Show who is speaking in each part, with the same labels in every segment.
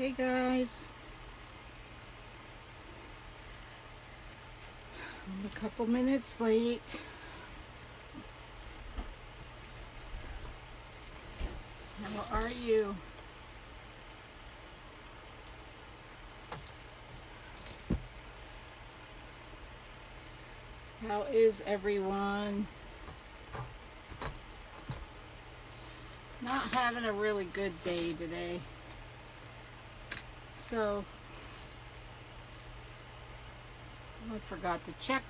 Speaker 1: Hey guys, I'm a couple minutes late. How are you? How is everyone? Not having a really good day today. So, I forgot to check.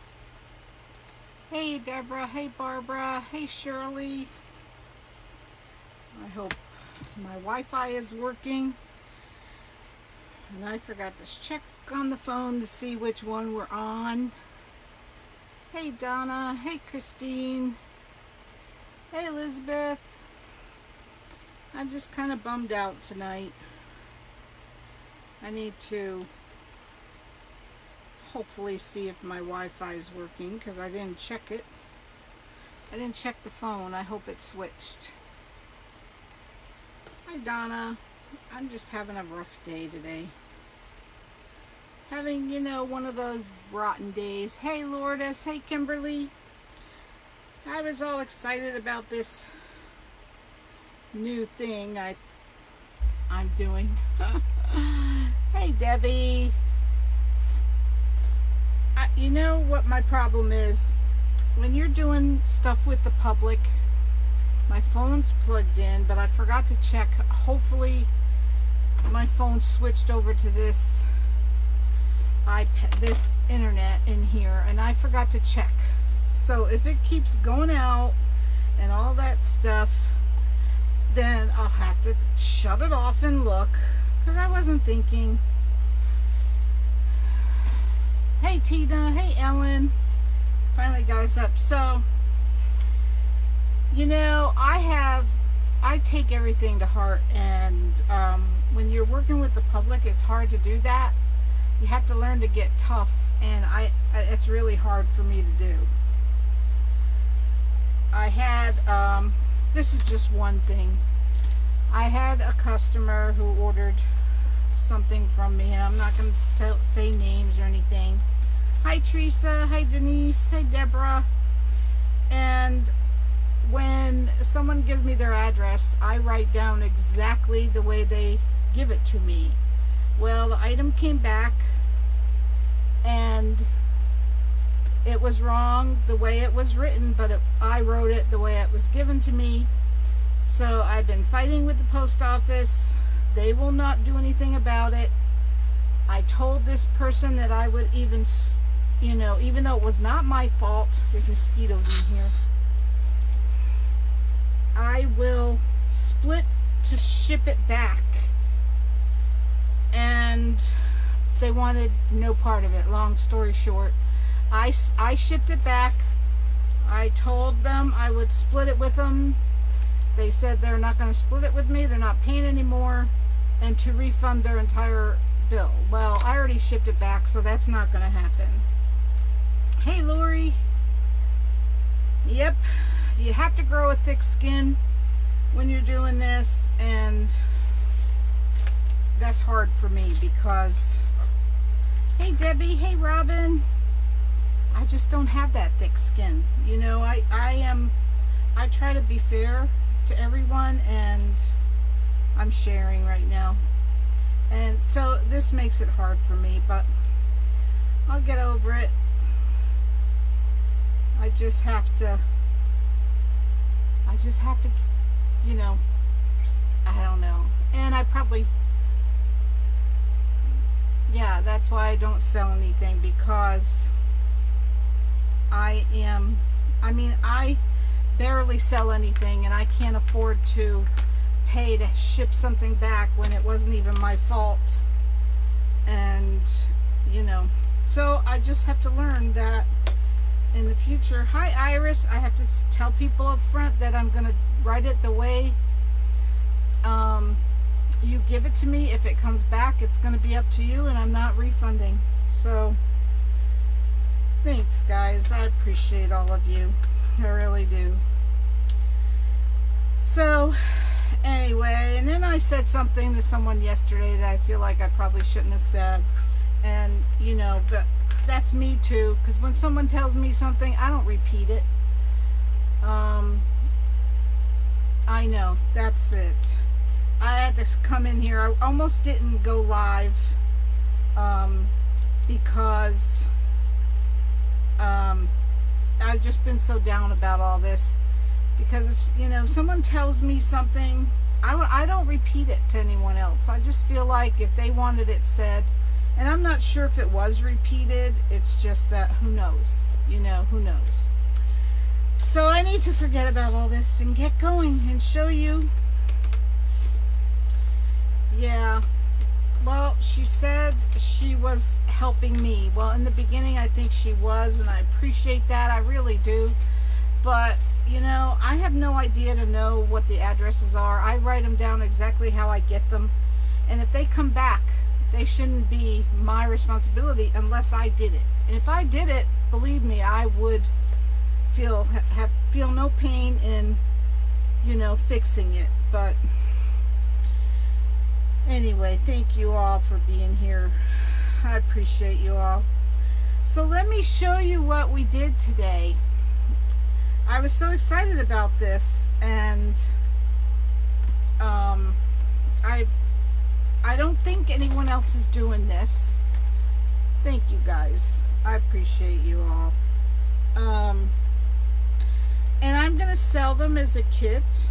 Speaker 1: Hey Deborah, hey Barbara, hey Shirley. I hope my Wi-Fi is working. And I forgot to check on the phone to see which one we're on. Hey Donna, hey Christine, hey Elizabeth. I'm just kind of bummed out tonight. I need to hopefully see if my Wi-Fi is working because I didn't check it. I didn't check the phone. I hope it switched. Hi Donna. I'm just having a rough day today. Having, one of those rotten days. Hey Lourdes. Hey Kimberly. I was all excited about this new thing I'm doing. Hey Debbie. You know what my problem is? When you're doing stuff with the public, my phone's plugged in, but I forgot to check. Hopefully my phone switched over to this iPad, this internet in here, and I forgot to check. So if it keeps going out and all that stuff, then I'll have to shut it off and look, because I wasn't thinking. Hey Tina, hey Ellen. Finally got us up. So, I take everything to heart, and when you're working with the public, it's hard to do that. You have to learn to get tough, and it's really hard for me to do. I had, this is just one thing. I had a customer who ordered something from me, and I'm not going to say names or anything. Hi Teresa, hi Denise, hi Deborah. And when someone gives me their address, I write down exactly the way they give it to me. Well, the item came back and it was wrong the way it was written, but I wrote it the way it was given to me. So I've been fighting with the post office. They will not do anything about it. I told this person that I would even though it was not my fault, there's mosquitoes in here, I will split to ship it back. And they wanted no part of it. Long story short, I shipped it back. I told them I would split it with them. They said they're not going to split it with me. They're not paying anymore, and to refund their entire bill. Well, I already shipped it back, so that's not going to happen. Hey Lori. Yep, you have to grow a thick skin when you're doing this, and that's hard for me because, hey Debbie, hey Robin, I just don't have that thick skin. I try to be fair to everyone, and I'm sharing right now, and so this makes it hard for me, but I'll get over it. I just have to, I don't know. And I probably, yeah, that's why I don't sell anything, because I barely sell anything, and I can't afford to pay to ship something back when it wasn't even my fault. And, so I just have to learn that in the future. Hi Iris. I have to tell people up front that I'm going to write it the way you give it to me. If it comes back, it's going to be up to you, and I'm not refunding. So thanks guys, I appreciate all of you, I really do. So Anyway, and then I said something to someone yesterday that I feel like I probably shouldn't have said. And, you know, but that's me too. Because when someone tells me something, I don't repeat it. I know, that's it. I had to come in here. I almost didn't go live because I've just been so down about all this. Because if, you know, if someone tells me something, I don't repeat it to anyone else. I just feel like if they wanted it said, and I'm not sure if it was repeated, it's just that who knows, you know, who knows. So I need to forget about all this and get going and show you. Yeah, well, she said she was helping me. Well, in the beginning I think she was, and I appreciate that, I really do. But, you know, I have no idea to know what the addresses are. I write them down exactly how I get them. And if they come back, they shouldn't be my responsibility unless I did it. And if I did it, believe me, I would feel no pain in, you know, fixing it. But anyway, thank you all for being here. I appreciate you all. So let me show you what we did today. I was so excited about this, and I don't think anyone else is doing this. Thank you guys. I appreciate you all. And I'm gonna sell them as a kit.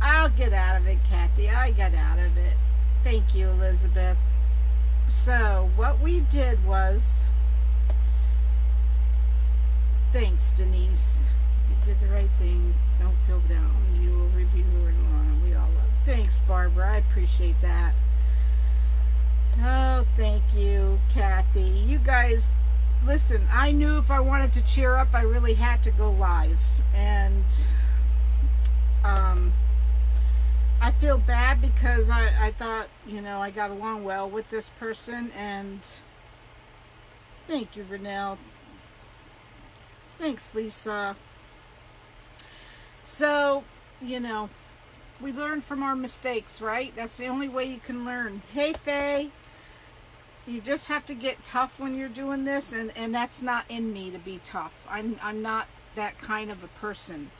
Speaker 1: I'll get out of it, Kathy. I got out of it. Thank you, Elizabeth. So what we did was, thanks, Denise. You did the right thing. Don't feel down. You will review it. We all love it. Thanks, Barbara. I appreciate that. Oh, thank you, Kathy. You guys, listen, I knew if I wanted to cheer up, I really had to go live. And I feel bad because I thought, you know, I got along well with this person. And thank you, Renelle. Thanks, Lisa. So, you know, we learn from our mistakes, right? That's the only way you can learn. Hey, Faye. You just have to get tough when you're doing this, and that's not in me to be tough. I'm not that kind of a person.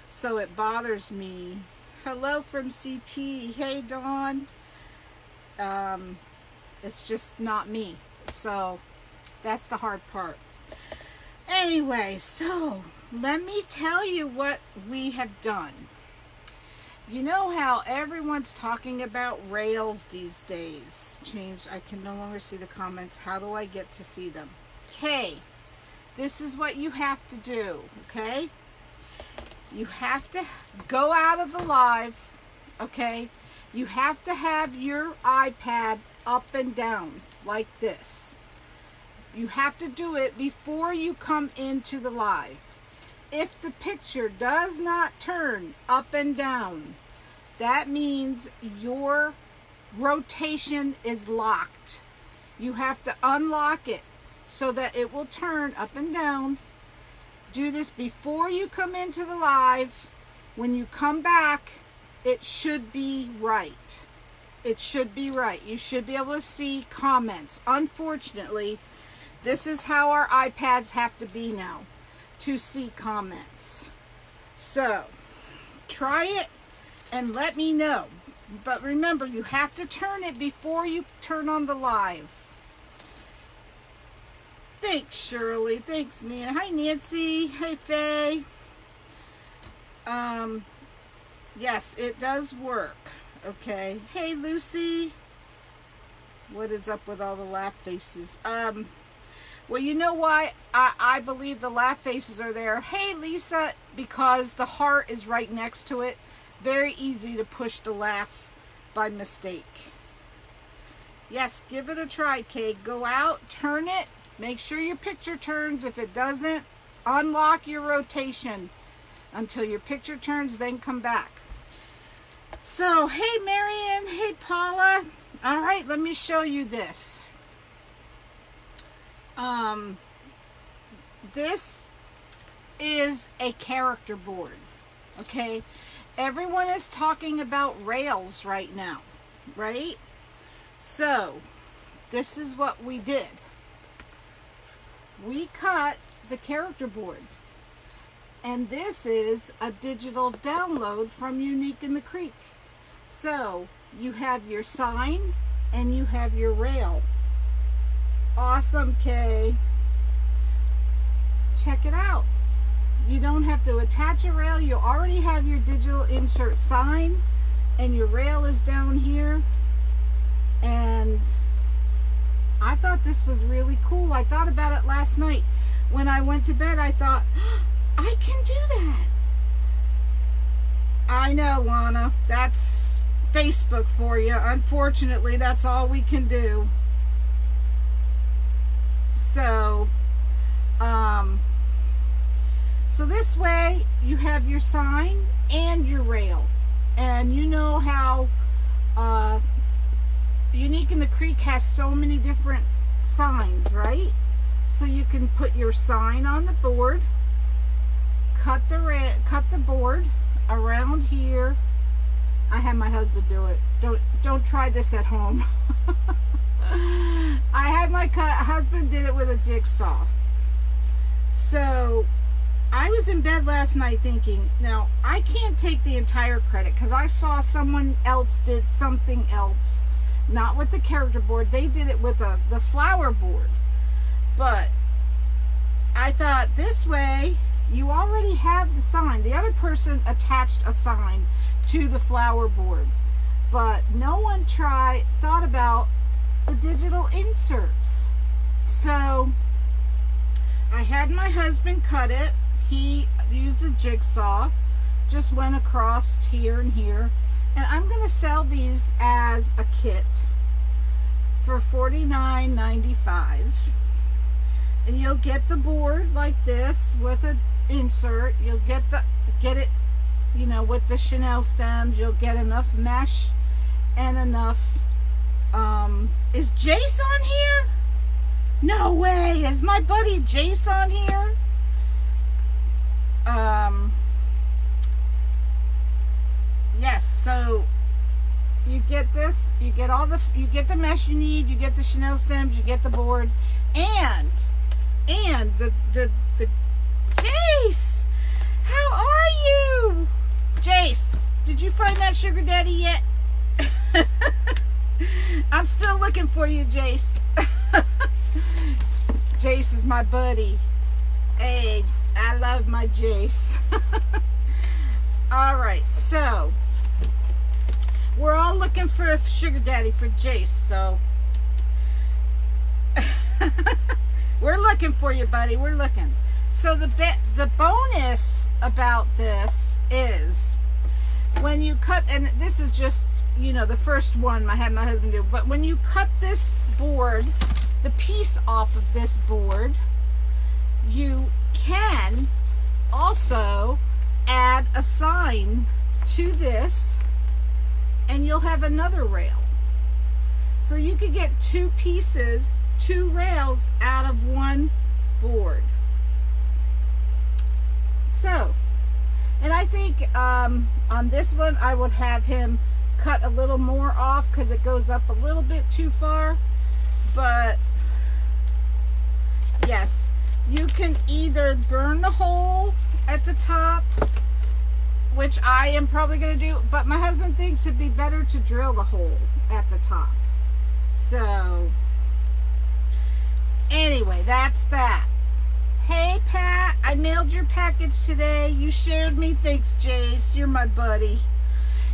Speaker 1: So it bothers me. Hello from CT. Hey, Dawn. It's just not me. So that's the hard part. Anyway, so let me tell you what we have done. You know how everyone's talking about rails these days. Changed. I can no longer see the comments. How do I get to see them? Okay. This is what you have to do. Okay. You have to go out of the live. Okay. You have to have your iPad up and down like this. You have to do it before you come into the live. If the picture does not turn up and down, that means your rotation is locked. You have to unlock it so that it will turn up and down. Do this before you come into the live. When you come back, it should be right. It should be right. You should be able to see comments. Unfortunately, this is how our iPads have to be now to see comments. So try it and let me know. But remember, you have to turn it before you turn on the live. Thanks, Shirley. Thanks, Nina. Hi, Nancy. Hi, Faye. Yes, it does work. Okay. Hey, Lucy. What is up with all the laugh faces? Well, you know why I believe the laugh faces are there. Hey, Lisa, because the heart is right next to it. Very easy to push the laugh by mistake. Yes, give it a try, Kay. Go out, turn it. Make sure your picture turns. If it doesn't, unlock your rotation until your picture turns, then come back. So, hey, Marion. Hey, Paula. All right, let me show you this. is a character board. Okay, everyone is talking about rails right now, right? So this is what we did. We cut the character board, and this is a digital download from Unique in the Creek. So you have your sign and you have your rail. Awesome, Kay. Check it out. You don't have to attach a rail. You already have your digital insert sign, and your rail is down here. And I thought this was really cool. I thought about it last night. When I went to bed, I thought, oh, I can do that. I know, Lana. That's Facebook for you. Unfortunately, that's all we can do. So, so this way you have your sign and your rail. And you know how Unique in the Creek has so many different signs, right? So you can put your sign on the board, cut the board around here. I had my husband do it. Don't try this at home. I had my husband did it with a jigsaw. So I was in bed last night thinking, now I can't take the entire credit because I saw someone else did something else, not with the character board. They did it with the flower board. But I thought this way you already have the sign. The other person attached a sign to the flower board, but no one thought about the digital inserts. So I had my husband cut it. He used a jigsaw, just went across here and here, and I'm going to sell these as a kit for $49.95. And you'll get the board like this with an insert. You'll get it, you know, with the chenille stems. You'll get enough mesh and enough. Is Jace on here? No way. Is my buddy Jace on here? Yes. So you get this. You get you get the mesh you need. You get the chenille stems. You get the board, and the Jace. How are you, Jace? Did you find that sugar daddy yet? I'm still looking for you, Jace. Jace is my buddy. Hey, I love my Jace. All right, so we're all looking for a sugar daddy for Jace, so we're looking for you, buddy. We're looking. So the bonus about this is when you cut, and this is just, you know, the first one I had my husband do, but when you cut this board, the piece off of this board, you can also add a sign to this, and you'll have another rail. So you could get two pieces, two rails out of one board. So, and I think on this one I would have him cut a little more off because it goes up a little bit too far. But yes, you can either burn the hole at the top, which I am probably going to do, but my husband thinks it'd be better to drill the hole at the top. So anyway, that's that. Hey Pat, I mailed your package today. You shared me. Thanks, Jace. You're my buddy.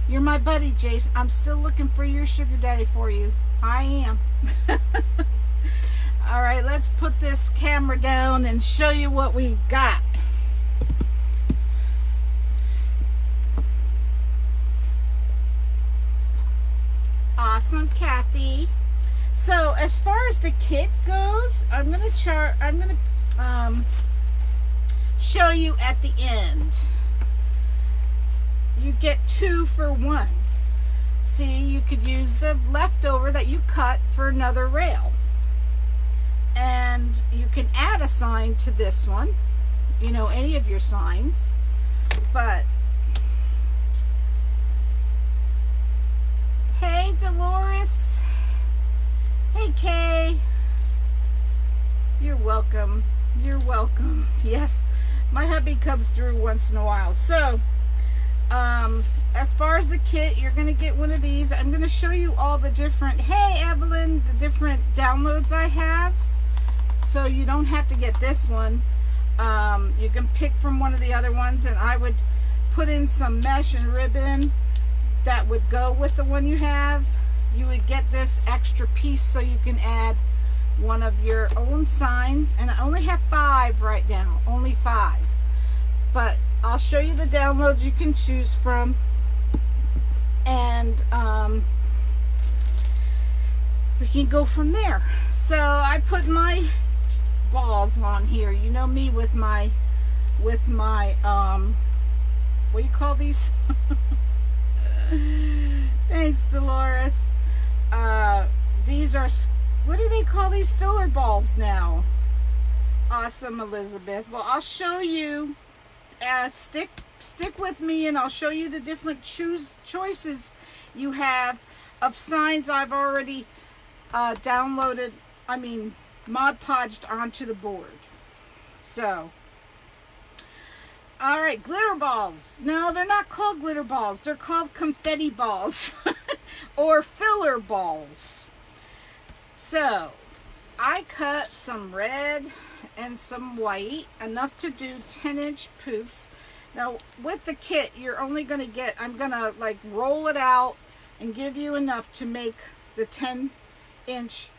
Speaker 1: You're my buddy, Jace. I'm still looking for your sugar daddy for you. I am. All right, let's put this camera down and show you what we got. Awesome, Kathy. So as far as the kit goes, I'm gonna show you at the end. You get 2 for 1. See, you could use the leftover that you cut for another rail, and you can add a sign to this one, you know, any of your signs. But hey, Dolores. Hey, Kay. You're welcome. You're welcome. Yes, my hubby comes through once in a while. So, as far as the kit, you're going to get one of these. I'm going to show you all the different, hey, Evelyn, the different downloads I have. So you don't have to get this one. You can pick from one of the other ones, and I would put in some mesh and ribbon that would go with the one you have. You would get this extra piece so you can add one of your own signs, and I only have 5 right now, only 5, but I'll show you the downloads you can choose from, and we can go from there. So I put my balls on here. You know me with my what do you call these? Thanks, Dolores. These are, what do they call these, filler balls now? Awesome, Elizabeth. Well, I'll show you. Stick with me, and I'll show you the different choices you have of signs I've already downloaded. I mean, Mod Podged onto the board. So, all right, glitter balls. No, they're not called glitter balls. They're called confetti balls or filler balls. So, I cut some red and some white, enough to do 10-inch poofs. Now, with the kit, you're only going to get, I'm going to like roll it out and give you enough to make the 10-inch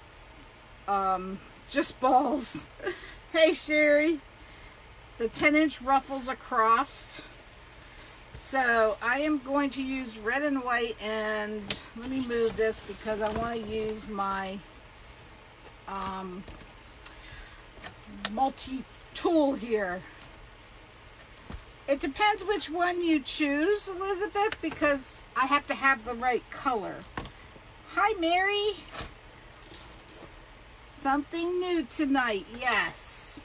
Speaker 1: just balls. Hey, Sherry. The 10-inch ruffles across. So I am going to use red and white, and let me move this because I want to use my multi-tool here. It depends which one you choose, Elizabeth, because I have to have the right color. Hi, Mary. Something new tonight, yes.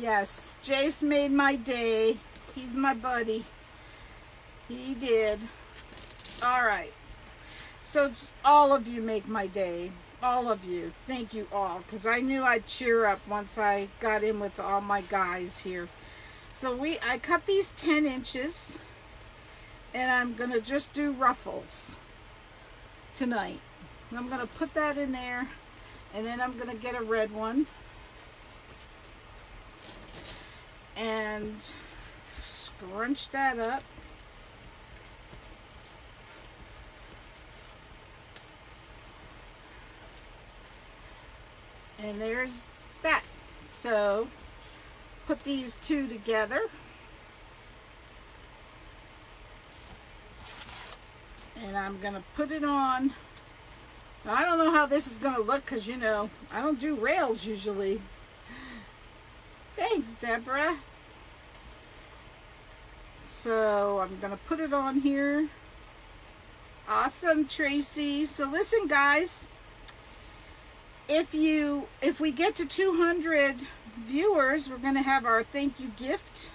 Speaker 1: Yes, Jace made my day. He's my buddy. He did. All right. So all of you make my day. All of you. Thank you all. Because I knew I'd cheer up once I got in with all my guys here. So I cut these 10 inches. And I'm going to just do ruffles tonight. And I'm going to put that in there. And then I'm going to get a red one. And scrunch that up. And there's that. So put these two together. And I'm going to put it on. Now, I don't know how this is going to look because, you know, I don't do rails usually. Thanks, Deborah. So I'm going to put it on here. Awesome, Tracy. So listen, guys. If we get to 200 viewers, we're going to have our thank you gift.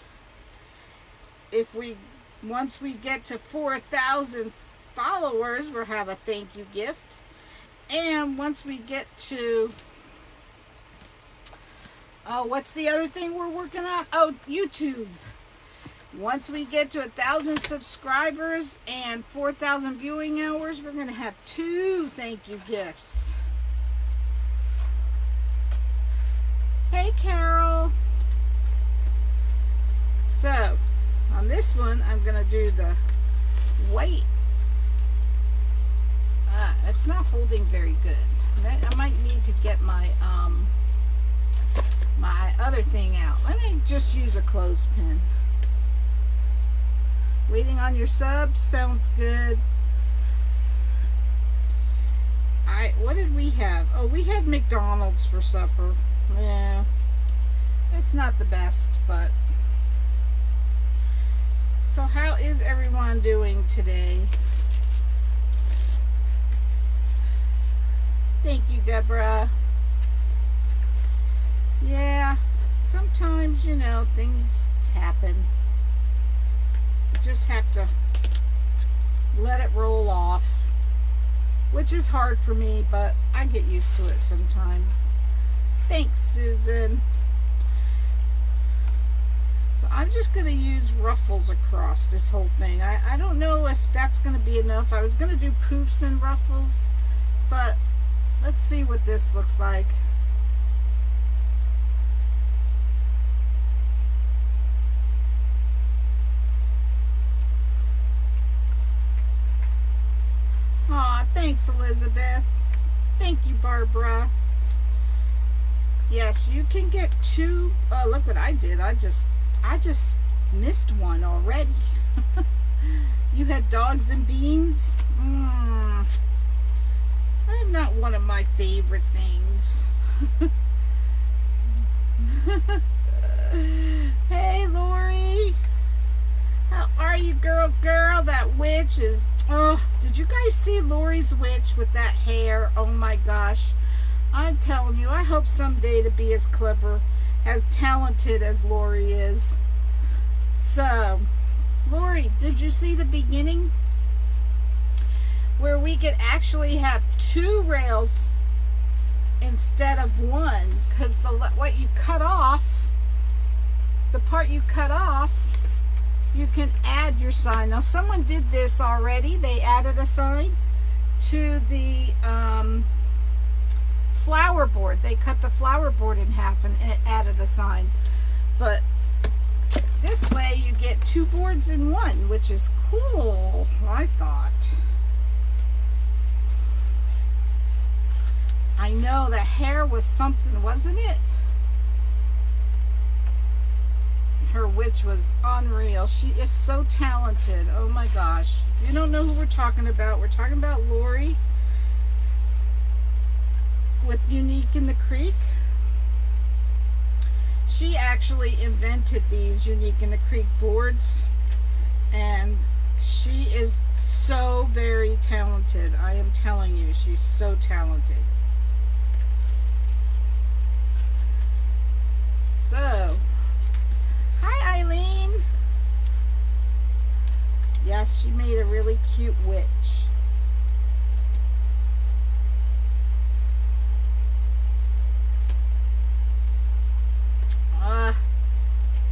Speaker 1: Once we get to 4,000 followers, we'll have a thank you gift. And once we get to, what's the other thing we're working on? Oh, YouTube. Once we get to 1,000 subscribers and 4,000 viewing hours, we're going to have 2 thank you gifts. Hey, Carol. So, on this one, I'm going to do the white. It's not holding very good. I might need to get my my other thing out. Let me just use a clothespin. Waiting on your subs sounds good. What did we have? Oh, we had McDonald's for supper. Yeah, it's not the best, but so how is everyone doing today? Thank you, Deborah. Yeah, sometimes, you know, things happen. You just have to let it roll off, which is hard for me, but I get used to it sometimes. Thanks, Susan. So I'm just going to use ruffles across this whole thing. I don't know if that's going to be enough. I was going to do poofs and ruffles, but let's see what this looks like. Aw, thanks, Elizabeth. Thank you, Barbara. Yes, you can get two. Oh, look what I did. I just missed one already. You had dogs and beans. I'm not one of my favorite things. Hey, Lori. How are you, girl? That witch is... Oh, did you guys see Lori's witch with that hair? Oh my gosh. I'm telling you, I hope someday to be as clever, as talented as Lori is. So, Lori, did you see the beginning? Where we could actually have two rails instead of one. Because what you cut off, the part you cut off, you can add your sign. Now, someone did this already. They added a sign to the flower board. They cut the flower board in half and added a sign. But this way you get two boards in one, which is cool, I thought. I know the hair was something, wasn't it? Her witch was unreal. She is so talented. Oh my gosh. If you don't know who we're talking about Lori with Unique in the Creek. She actually invented these Unique in the Creek boards, and she is so very talented. I am telling you, she's so talented. So, hi, Eileen. Yes, she made a really cute witch.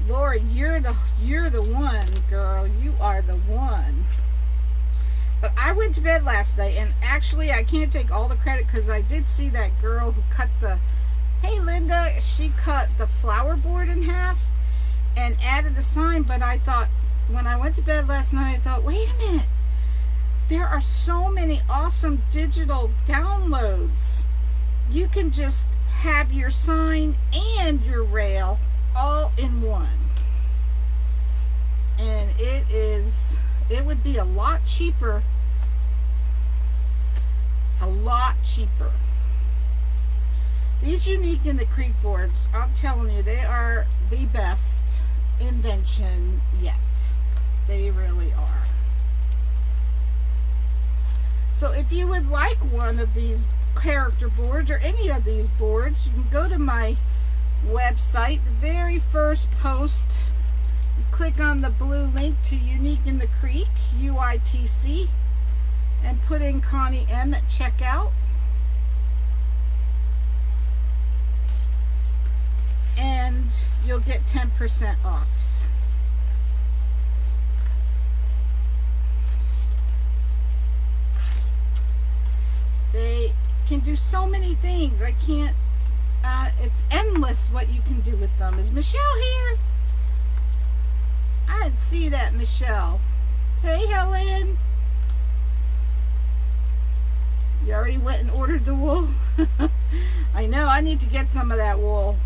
Speaker 1: Lori, you're the one, girl. You are the one. But I went to bed last night, and actually I can't take all the credit because I did see that girl who cut the... Hey, Linda, she cut the flower board in half and added a sign, but I thought, when I went to bed last night, I thought, wait a minute. There are so many awesome digital downloads. You can just have your sign and your rail all in one. And it would be a lot cheaper. A lot cheaper. These Unique in the Creek boards, I'm telling you, they are the best invention yet. They really are. So if you would like one of these character boards or any of these boards, you can go to my website. The very first post, you click on the blue link to Unique in the Creek, UITC, and put in Connie M at checkout. And you'll get 10% off. They can do so many things. I can't, it's endless what you can do with them. Is Michelle here? I didn't see that, Michelle. Hey, Helen. You already went and ordered the wool? I know, I need to get some of that wool.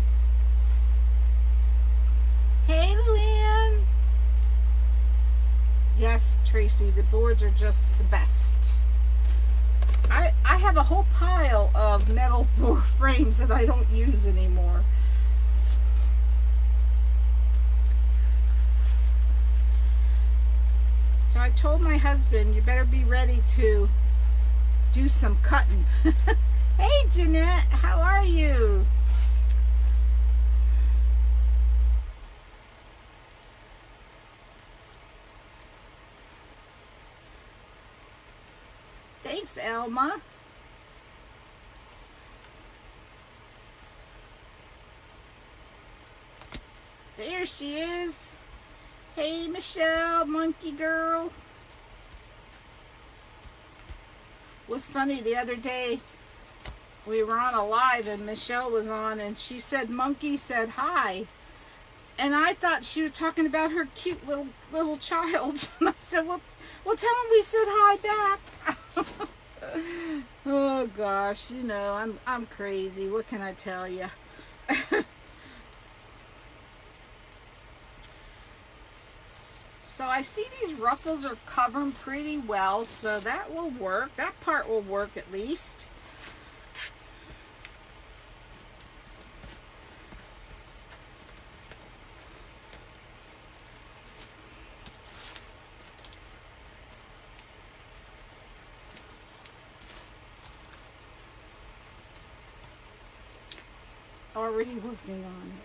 Speaker 1: Hey, Luann. Yes, Tracy, the boards are just the best. I have a whole pile of metal board frames that I don't use anymore. So I told my husband, you better be ready to do some cutting. Hey, Jeanette, how are you? Miss Elma. There she is. Hey, Michelle, monkey girl. It was funny the other day. We were on a live and Michelle was on and she said monkey said hi. And I thought she was talking about her cute little child. And I said, well tell him we said hi back. Oh gosh, you know, I'm crazy. What can I tell you? So I see these ruffles are covering pretty well, so that will work. That part will work at least. Already working on it.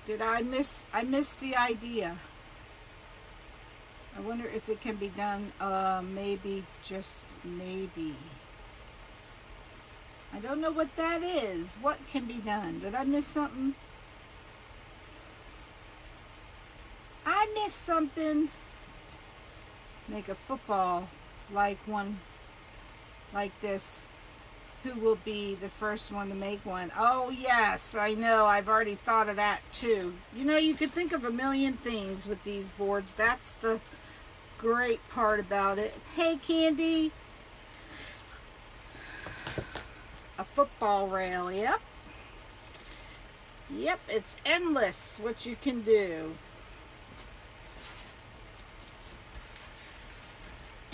Speaker 1: Did I missed the idea. I wonder if it can be done, maybe, just maybe. I don't know what that is. What can be done? Did I miss something? I missed something. Make a football like one, like this. Who will be the first one to make one? Oh yes, I know. I've already thought of that too. You know, you could think of a million things with these boards. That's the great part about it. Hey, Candy. A football rail, yep. Yep, it's endless what you can do.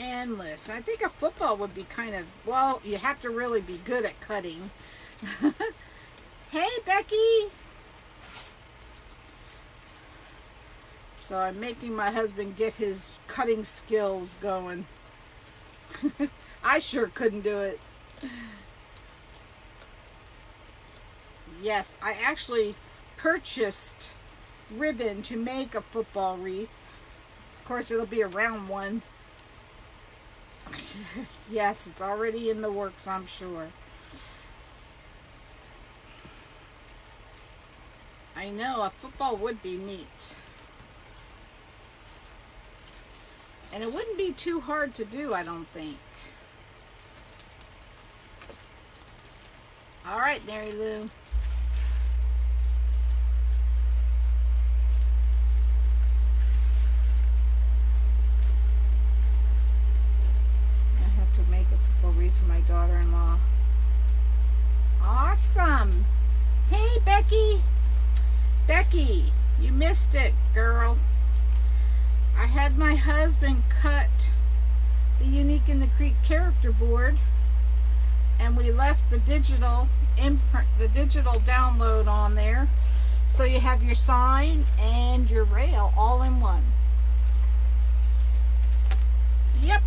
Speaker 1: Endless. I think a football would be kind of, well, you have to really be good at cutting. Hey, Becky. So I'm making my husband get his cutting skills going. I sure couldn't do it. Yes, I actually purchased ribbon to make a football wreath. Of course, it'll be a round one. Yes, it's already in the works, I'm sure. I know, a football would be neat. And it wouldn't be too hard to do, I don't think. All right, Mary Lou. For my daughter-in-law. Awesome. Hey, Becky. Becky, you missed it, girl. I had my husband cut the Unique in the Creek character board, and we left the digital imprint, the digital download on there, so you have your sign and your rail all in one. Yep.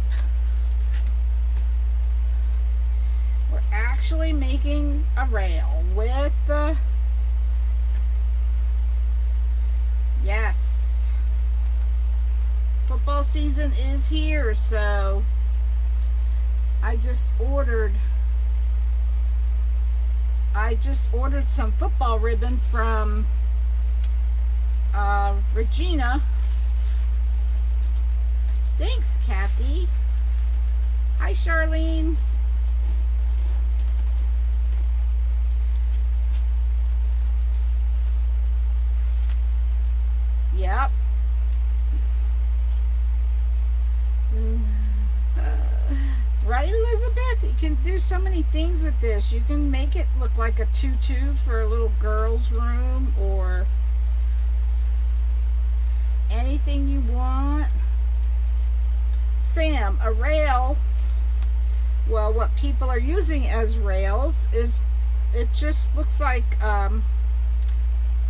Speaker 1: We're actually making a rail with the, yes, football season is here, so I just ordered some football ribbon from Regina. Thanks, Kathy. Hi, Charlene. Yep. Right, Elizabeth? You can do so many things with this. You can make it look like a tutu for a little girl's room, or anything you want. Sam, a rail, well, what people are using as rails is, it just looks like,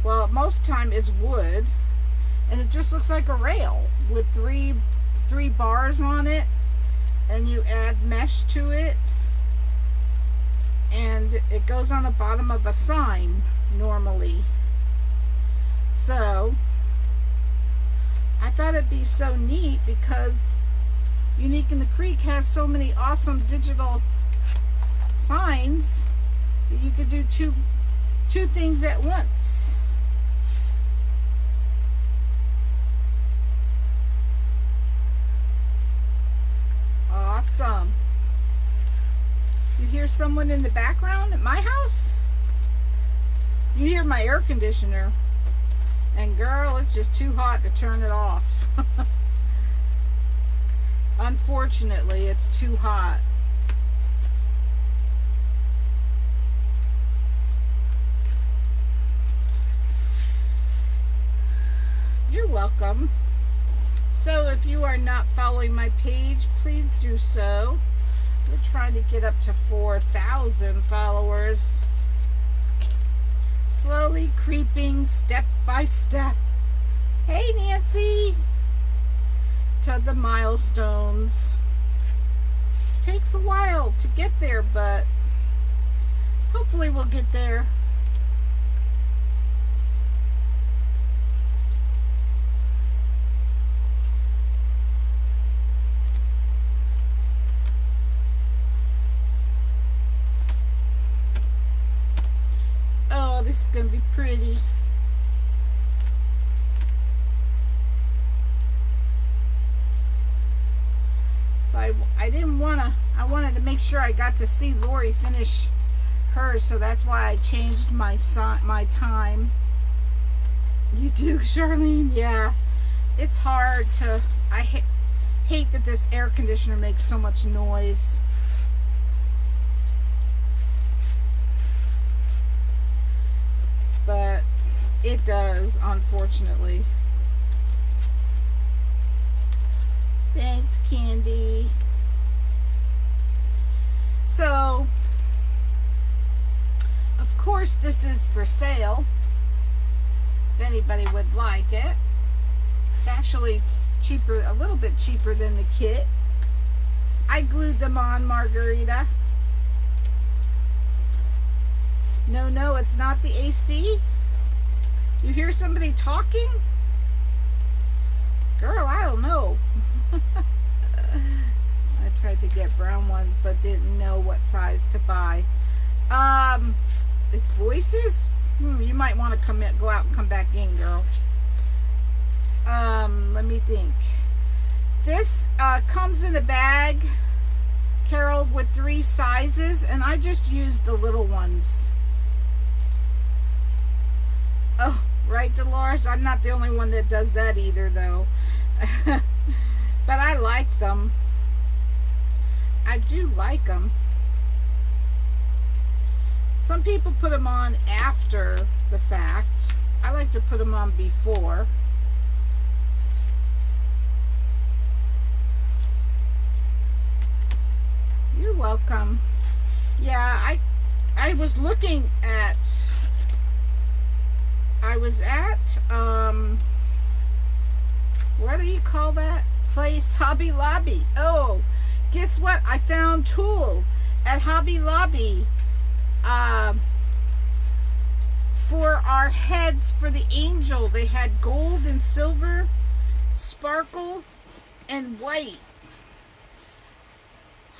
Speaker 1: well, most time it's wood, and it just looks like a rail with three bars on it, and you add mesh to it, and it goes on the bottom of a sign normally. So I thought it'd be so neat because Unique in the Creek has so many awesome digital signs that you could do two things at once. Awesome. You hear someone in the background at my house? You hear my air conditioner. And girl, it's just too hot to turn it off. Unfortunately, it's too hot. You're welcome. So if you are not following my page, please do so. We're trying to get up to 4,000 followers. Slowly creeping step by step. Hey Nancy! To the milestones. Takes a while to get there, but hopefully we'll get there. Oh, this is going to be pretty. So I didn't want to, I wanted to make sure I got to see Lori finish hers, so that's why I changed my time. You do, Charlene? Yeah. It's hard to, I hate that this air conditioner makes so much noise. But it does, unfortunately. Thanks, Candy. So, of course, this is for sale. If anybody would like it. It's actually cheaper, a little bit cheaper than the kit. I glued them on, Margarita. No, it's not the AC. You hear somebody talking? Girl, I don't know. I tried to get brown ones, but didn't know what size to buy. It's voices? You might want to go out and come back in, girl. Let me think. This comes in a bag, Carol, with 3 sizes, and I just used the little ones. Oh, right, Dolores? I'm not the only one that does that either, though. But I like them. I do like them. Some people put them on after the fact. I like to put them on before. You're welcome. Yeah, I was looking at, I was at, what do you call that place? Hobby Lobby. Oh, guess what? I found tulle at Hobby Lobby for our heads for the angel. They had gold and silver, sparkle, and white.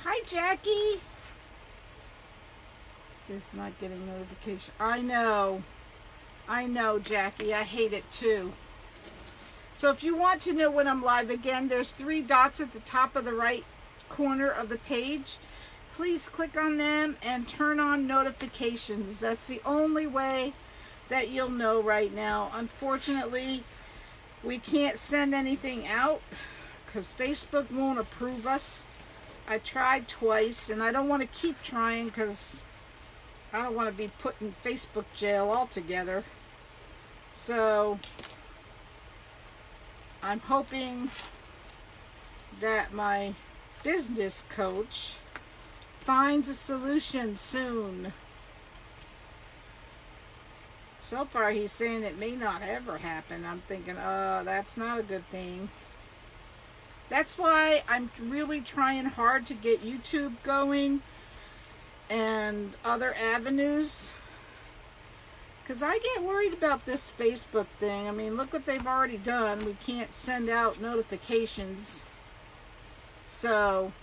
Speaker 1: Hi, Jackie. It's not getting notification. I know, Jackie. I hate it too. So if you want to know when I'm live again, there's 3 dots at the top of the right corner of the page. Please click on them and turn on notifications. That's the only way that you'll know right now. Unfortunately, we can't send anything out because Facebook won't approve us. I tried twice, and I don't want to keep trying because I don't want to be put in Facebook jail altogether. So I'm hoping that my business coach finds a solution soon. So far, he's saying it may not ever happen. I'm thinking, oh, that's not a good thing. That's why I'm really trying hard to get YouTube going and other avenues. Because I get worried about this Facebook thing. I mean, look what they've already done. We can't send out notifications. So,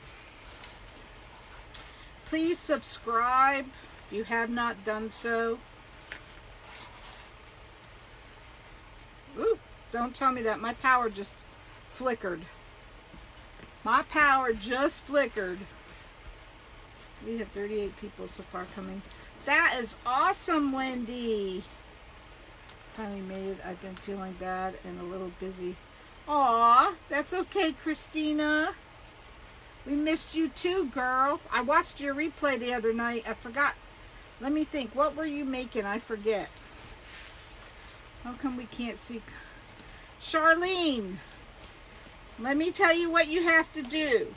Speaker 1: please subscribe if you have not done so. Ooh, don't tell me that. My power just flickered. My power just flickered. We have 38 people so far coming. That is awesome, Wendy. Finally made it. I've been feeling bad and a little busy. Aw, that's okay, Christina. We missed you too, girl. I watched your replay the other night. I forgot. Let me think. What were you making? I forget. How come we can't see? Charlene, let me tell you what you have to do.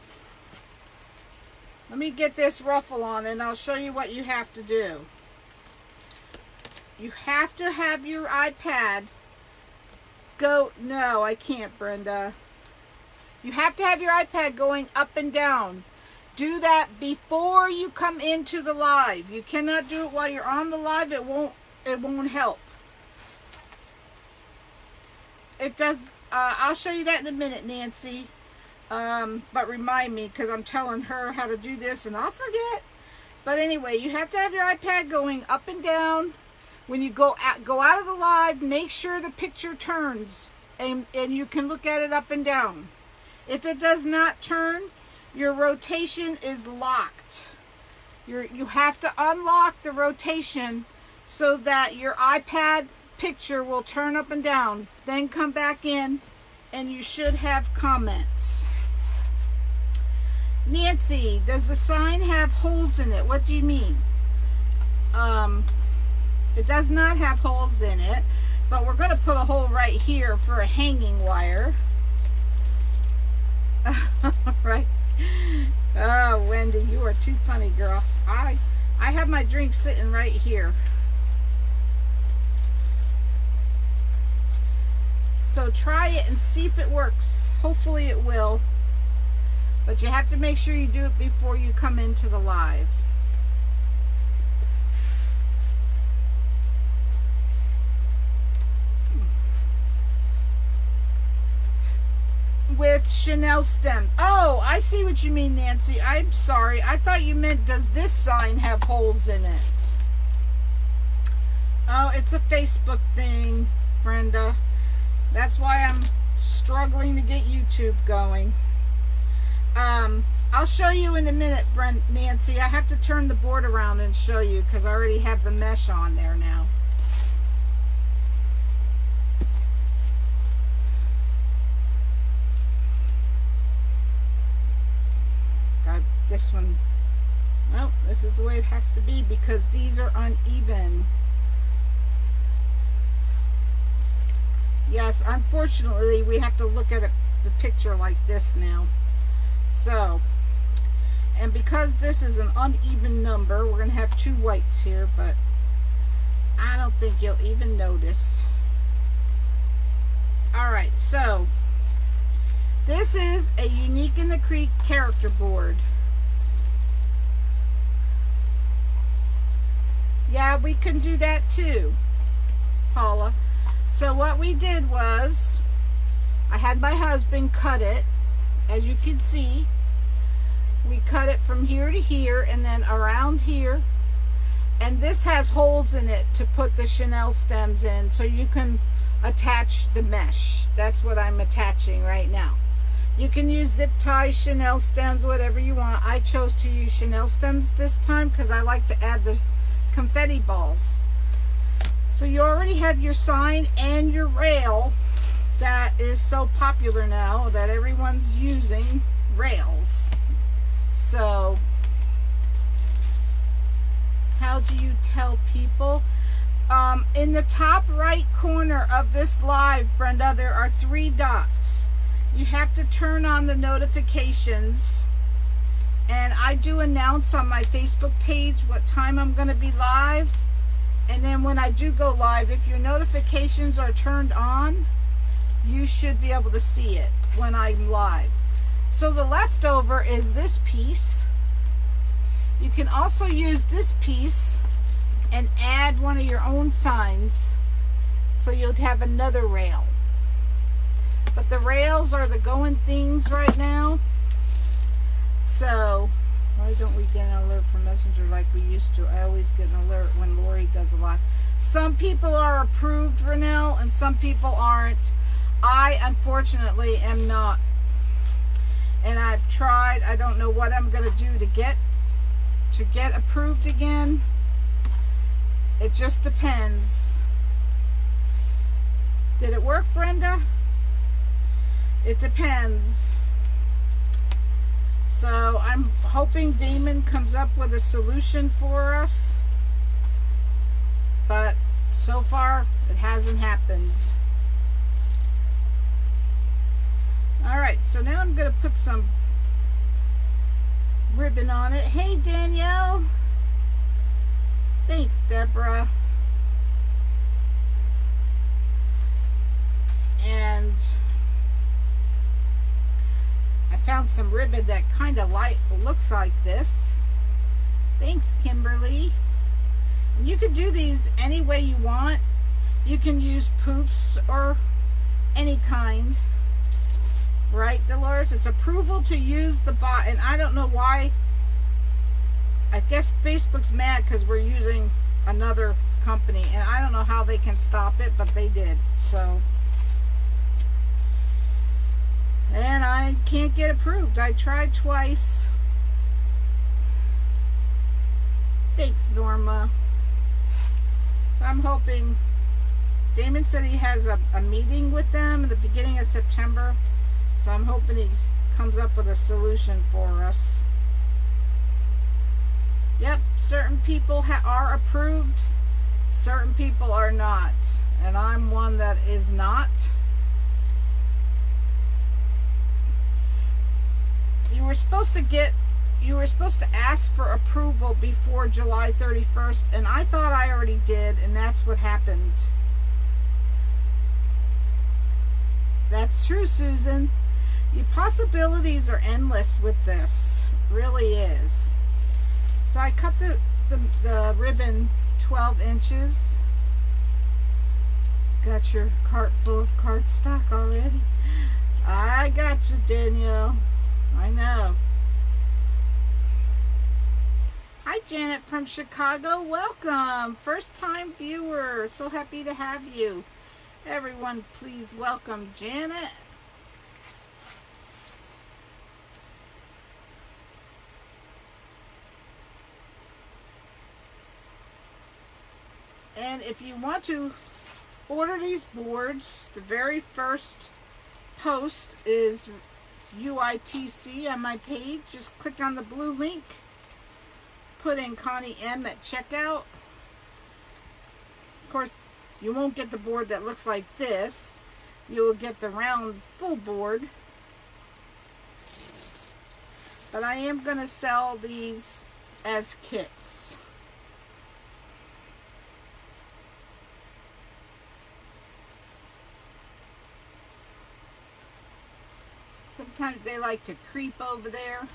Speaker 1: Let me get this ruffle on and I'll show you what you have to do. You have to have your iPad go. No, I can't, Brenda. You have to have your iPad going up and down. Do that before you come into the live. You cannot do it while you're on the live. It won't help. It does. I'll show you that in a minute, Nancy. But remind me, because I'm telling her how to do this and I'll forget. But anyway, you have to have your iPad going up and down. When you go out of the live, make sure the picture turns and you can look at it up and down. If it does not turn, your rotation is locked. You have to unlock the rotation so that your iPad picture will turn up and down. Then come back in and you should have comments. Nancy, does the sign have holes in it? What do you mean? It does not have holes in it, but we're going to put a hole right here for a hanging wire. Right. Oh, Wendy, you are too funny, girl. I have my drink sitting right here. So try it and see if it works. Hopefully it will. But you have to make sure you do it before you come into the live. With Chanel stem. Oh, I see what you mean, Nancy. I'm sorry. I thought you meant, does this sign have holes in it? Oh, it's a Facebook thing, Brenda. That's why I'm struggling to get YouTube going. I'll show you in a minute, Nancy. I have to turn the board around and show you because I already have the mesh on there now. Got this one. Well, this is the way it has to be because these are uneven. Yes, unfortunately, we have to look at the picture like this now. So, and because this is an uneven number, we're going to have two whites here, but I don't think you'll even notice. Alright, so this is a Unique in the Creek character board. Yeah, we can do that too, Paula. So what we did was, I had my husband cut it. As you can see, we cut it from here to here and then around here. And this has holes in it to put the Chanel stems in so you can attach the mesh. That's what I'm attaching right now. You can use zip ties, Chanel stems, whatever you want. I chose to use Chanel stems this time because I like to add the confetti balls. So you already have your sign and your rail that is so popular now that everyone's using rails. So how do you tell people? In the top right corner of this live, Brenda, there are 3 dots. You have to turn on the notifications, and I do announce on my Facebook page what time I'm going to be live. And then when I do go live, if your notifications are turned on, you should be able to see it when I'm live. So the leftover is this piece. You can also use this piece and add one of your own signs, so you'll have another rail. But the rails are the going things right now. So why don't we get an alert from Messenger like we used to? I always get an alert when Lori does a live. Some people are approved, Renelle, and some people aren't. I unfortunately am not. And I've tried. I don't know what I'm going to do to get approved again. It just depends. Did it work, Brenda? It depends. So I'm hoping Damon comes up with a solution for us. But so far, it hasn't happened. Alright, so now I'm going to put some ribbon on it. Hey, Danielle. Thanks, Deborah. And I found some ribbon that kind of looks like this. Thanks, Kimberly. And you can do these any way you want. You can use poofs or any kind. Right, Dolores? It's approval to use the bot, and I don't know why. I guess Facebook's mad because we're using another company, and I don't know how they can stop it, but they did. So, and I can't get approved. I tried twice. Thanks, Norma. So I'm hoping. Damon said he has a meeting with them at the beginning of September. So I'm hoping he comes up with a solution for us. Yep, certain people are approved, certain people are not, and I'm one that is not. You were supposed to ask for approval before July 31st, and I thought I already did, and that's what happened. That's true, Susan. Your possibilities are endless with this. Really is. So I cut the ribbon 12 inches. Got your cart full of cardstock already? I got you, Danielle. I know. Hi, Janet from Chicago. Welcome. First time viewer. So happy to have you. Everyone, please welcome Janet. And if you want to order these boards, the very first post is UITC on my page. Just click on the blue link, put in Connie M at checkout. Of course, you won't get the board that looks like this. You will get the round full board. But I am going to sell these as kits. Sometimes they like to creep over there.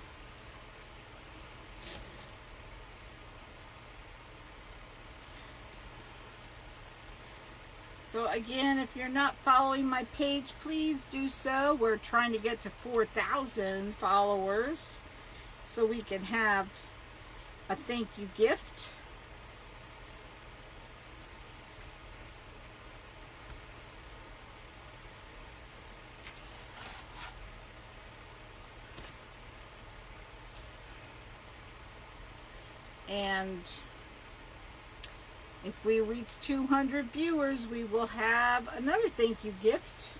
Speaker 1: So again, if you're not following my page, please do so. We're trying to get to 4,000 followers so we can have a thank you gift. And if we reach 200 viewers, we will have another thank you gift.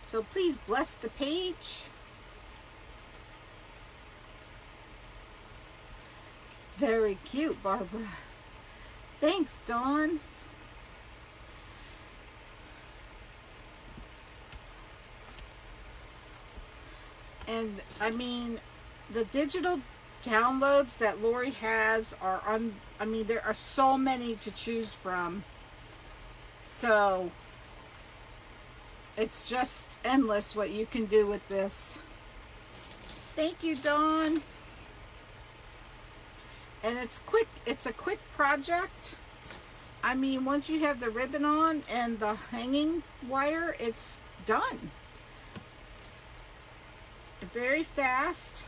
Speaker 1: So please bless the page. Very cute, Barbara. Thanks, Dawn. And I mean, the digital downloads that Lori has are I mean, there are so many to choose from. So it's just endless what you can do with this. Thank you, Dawn. And it's quick. It's a quick project. I mean, once you have the ribbon on and the hanging wire, it's done. Very fast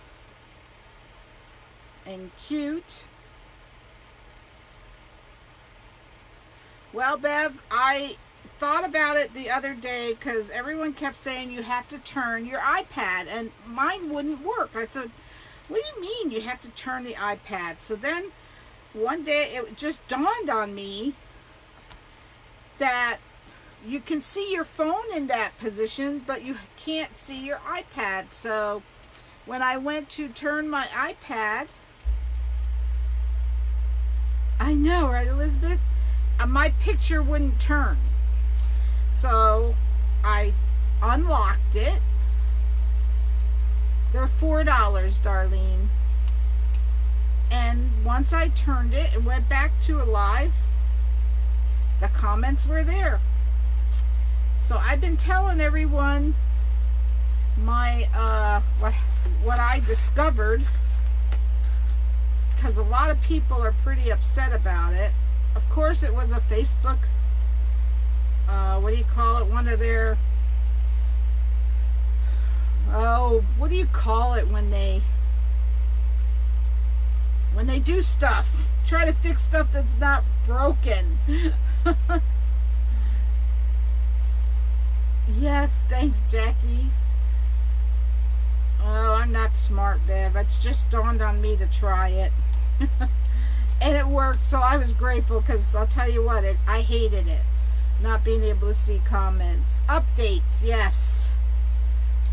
Speaker 1: and cute. Well, Bev, I thought about it the other day because everyone kept saying you have to turn your iPad, and mine wouldn't work. I said, what do you mean you have to turn the iPad? So then one day it just dawned on me that you can see your phone in that position, but you can't see your iPad. So when I went to turn my iPad, I know, right, Elizabeth? My picture wouldn't turn. So I unlocked it. They're $4, Darlene. And once I turned it and went back to Alive, the comments were there. So I've been telling everyone my what I discovered, because a lot of people are pretty upset about it. Of course, it was a Facebook, what do you call it? One of their, oh, what do you call it when they do stuff? Try to fix stuff that's not broken. Yes, thanks, Jackie. Oh, I'm not smart, Bev. It's just dawned on me to try it. And it worked, so I was grateful, because I'll tell you what, I hated it. Not being able to see comments. Updates, yes.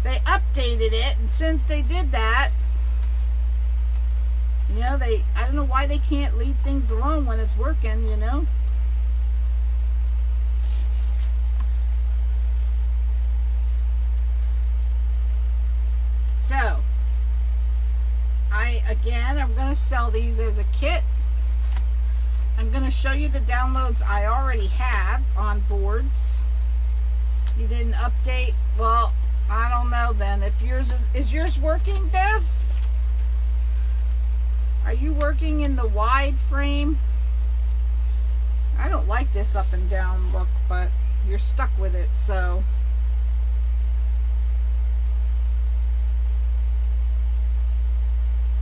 Speaker 1: They updated it, and since they did that, you know, I don't know why they can't leave things alone when it's working, you know. So, I'm going to sell these as a kit. I'm going to show you the downloads I already have on boards. You didn't update? Well, I don't know then. If yours is yours working, Bev? Are you working in the wide frame? I don't like this up and down look, but you're stuck with it, so.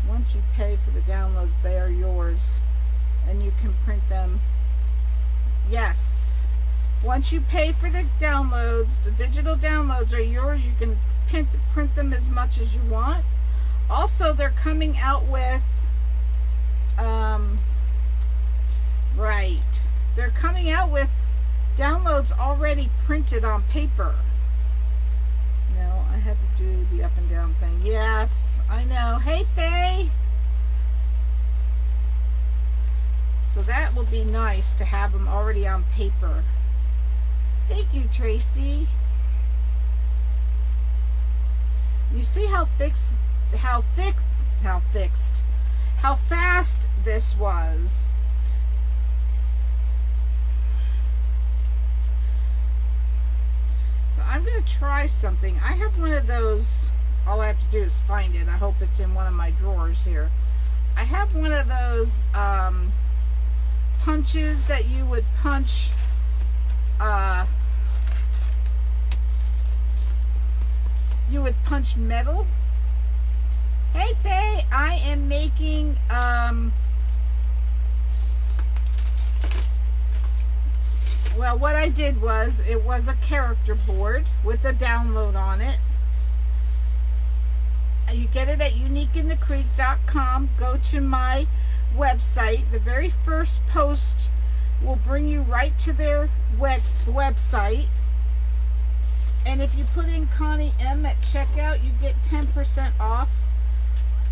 Speaker 1: Once you pay for the downloads, they are yours, and you can print them. Yes. Once you pay for the downloads, the digital downloads are yours. You can print them as much as you want. Also, they're coming out with, they're coming out with downloads already printed on paper. No, I had to do the up and down thing. Yes, I know. Hey, Faye. So that will be nice to have them already on paper. Thank you, Tracy. You see how fast this was. So I'm going to try something. I have one of those. All I have to do is find it. I hope it's in one of my drawers here. I have one of those punches that you would punch metal. Hey, Faye, I am making well, what I did was, it was a character board with a download on it. You get it at uniqueinthecreek.com. Go to my website. The very first post will bring you right to their website. And if you put in Connie M at checkout, you get 10% off.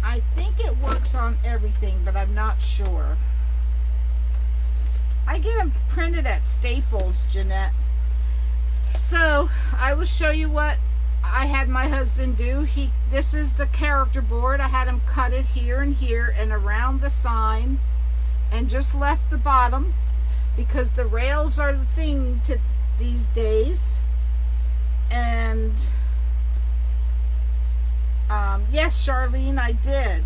Speaker 1: I think it works on everything, but I'm not sure. I get them printed at Staples, Jeanette. So I will show you what I had my husband do. This is the character board. I had him cut it here and around the sign, and just left the bottom because the rails are the thing to these days. And yes, Charlene, I did.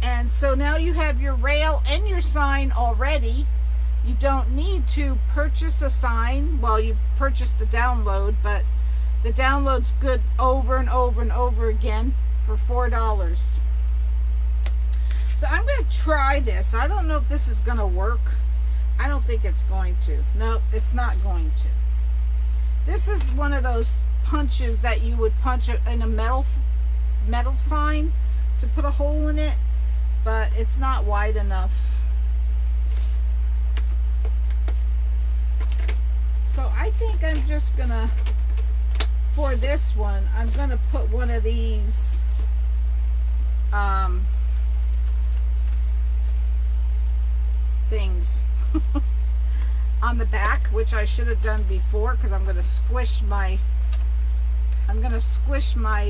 Speaker 1: And so now you have your rail and your sign already. You don't need to purchase a sign. Well, you purchase the download, but the download's good over and over and over again for $4. So I'm going to try this. I don't know if this is going to work. I don't think it's going to. No, it's not going to. This is one of those punches that you would punch in a metal sign to put a hole in it, but it's not wide enough. So I think I'm just gonna, for this one, I'm gonna put one of these things on the back, which I should have done before, because I'm gonna squish my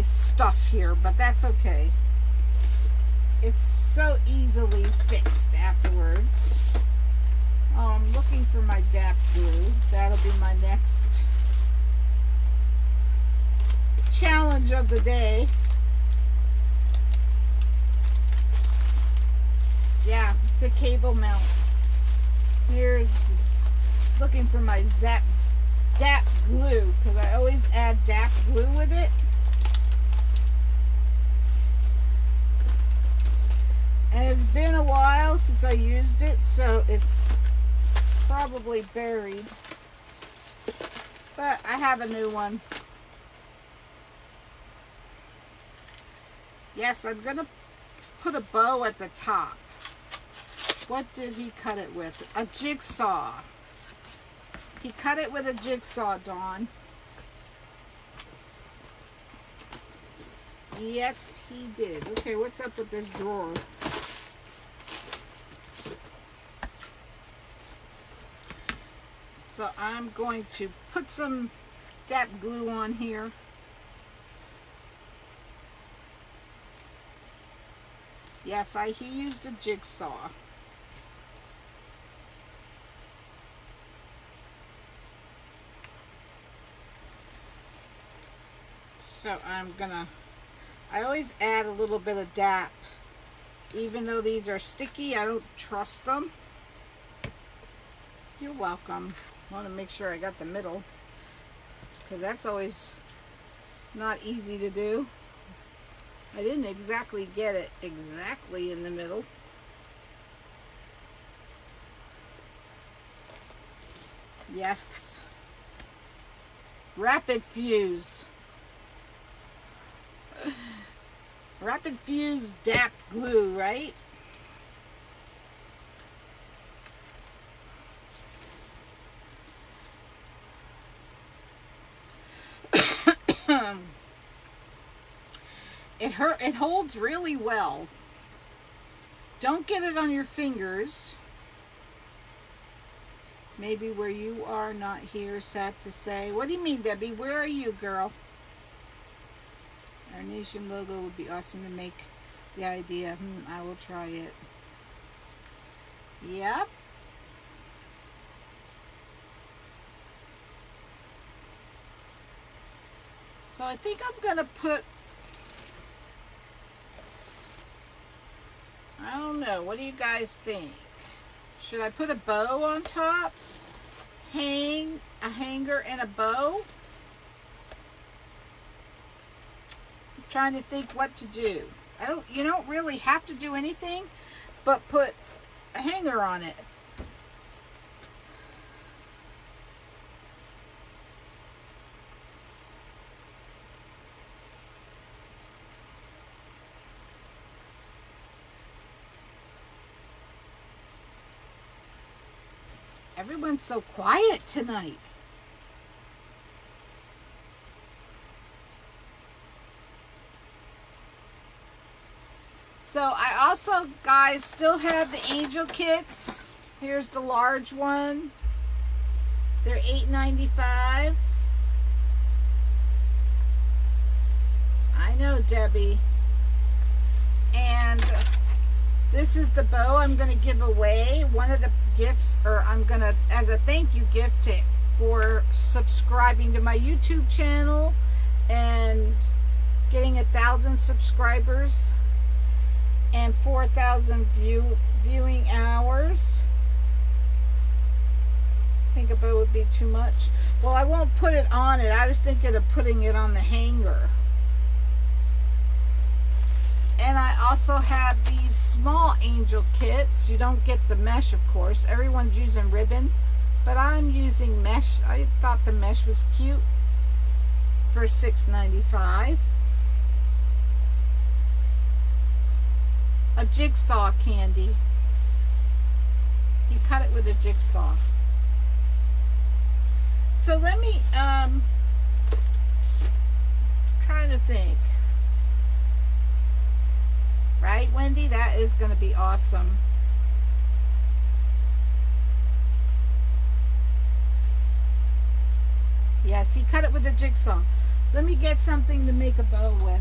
Speaker 1: stuff here, but that's okay. It's so easily fixed afterwards. Oh, I'm looking for my DAP glue. That'll be my next challenge of the day. Yeah, it's a cable mount. Here's looking for my DAP glue, because I always add DAP glue with it. And it's been a while since I used it, so it's probably buried. But I have a new one. Yes, I'm going to put a bow at the top. What did he cut it with? A jigsaw. He cut it with a jigsaw, Dawn. Yes, he did. Okay, what's up with this drawer? So I'm going to put some DAP glue on here. Yes, he used a jigsaw. So I always add a little bit of DAP. Even though these are sticky, I don't trust them. You're welcome. I want to make sure I got the middle, because that's always not easy to do. I didn't exactly get it exactly in the middle. Yes. Rapid fuse. Rapid fuse DAP glue, right? It holds really well. Don't get it on your fingers. Maybe where you are, not here, sad to say. What do you mean, Debbie? Where are you, girl? Our nation logo would be awesome to make the idea. I will try it. Yep. So I think I'm going to put, I don't know, what do you guys think? Should I put a bow on top? Hang a hanger and a bow? I'm trying to think what to do. You don't really have to do anything but put a hanger on it. Everyone's so quiet tonight. So I also, guys, still have the angel kits. Here's the large one. They're $8.95. I know, Debbie. And this is the bow I'm going to give away. One of the gifts, or I'm going to, as a thank you gift for subscribing to my YouTube channel and getting 1,000 subscribers. and 4,000 viewing hours. I think a bow would be too much. Well, I won't put it on it. I was thinking of putting it on the hanger. And I also have these small angel kits. You don't get the mesh, of course. Everyone's using ribbon, but I'm using mesh. I thought the mesh was cute for $6.95. A jigsaw candy. He cut it with a jigsaw. So let me trying to think. Right, Wendy? That is going to be awesome. Yes, he cut it with a jigsaw. Let me get something to make a bow with.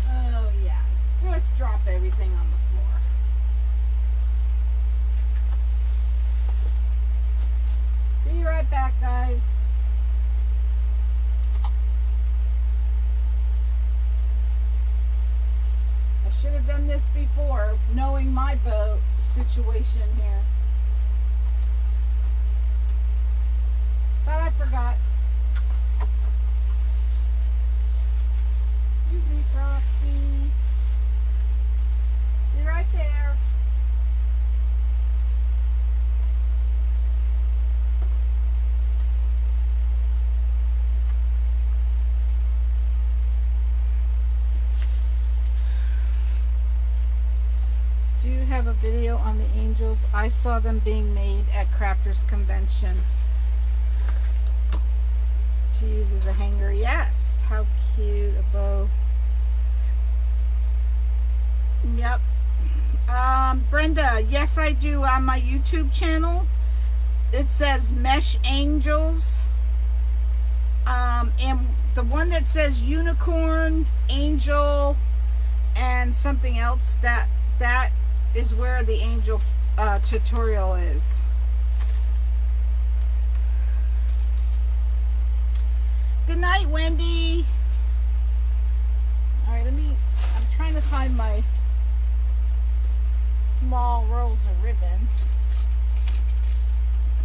Speaker 1: Oh, yeah. Just drop everything on the floor. Be right back, guys. I should have done this before, knowing my boat situation here. But I forgot. Excuse me, Frosty. Be right there. Do you have a video on the angels? I saw them being made at Crafters Convention to use as a hanger. Yes, how cute a bow. Yep. Brenda, yes I do, on my YouTube channel. It says Mesh Angels. And the one that says unicorn, angel, and something else, that is where the angel tutorial is. Good night, Wendy. All right, I'm trying to find my small rolls of ribbon.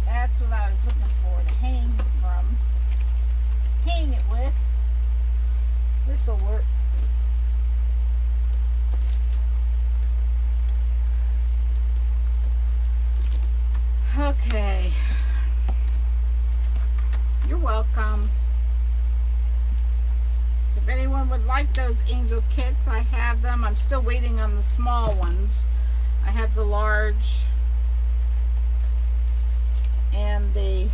Speaker 1: That's what I was looking for to hang it with. This'll work. Okay. You're welcome. If anyone would like those angel kits, I have them. I'm still waiting on the small ones. I have the large and the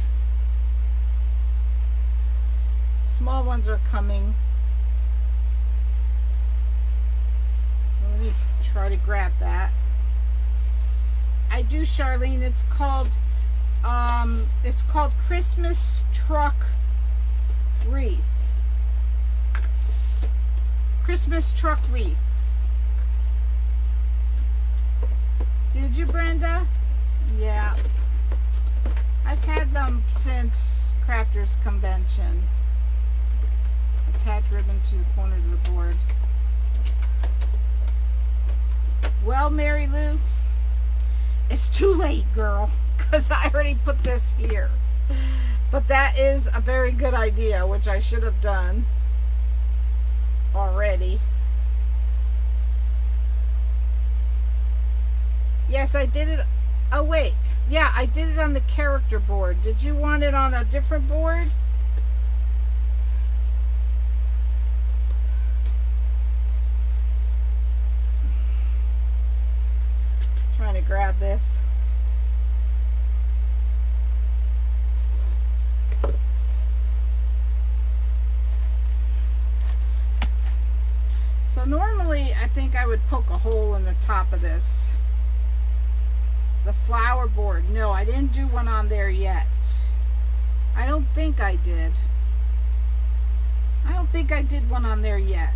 Speaker 1: small ones are coming. Let me try to grab that. I do, Charlene. It's called Christmas Truck Wreath. Christmas Truck Wreath. Did you, Brenda? Yeah. I've had them since Crafters Convention. Attach ribbon to the corners of the board. Well, Mary Lou, it's too late, girl, because I already put this here. But that is a very good idea, which I should have done already. Yes, I did it. Oh, wait. Yeah, I did it on the character board. Did you want it on a different board? Trying to grab this. So normally I think I would poke a hole in the top of this. The flower board. No, I didn't do one on there yet. I don't think I did. I don't think I did one on there yet.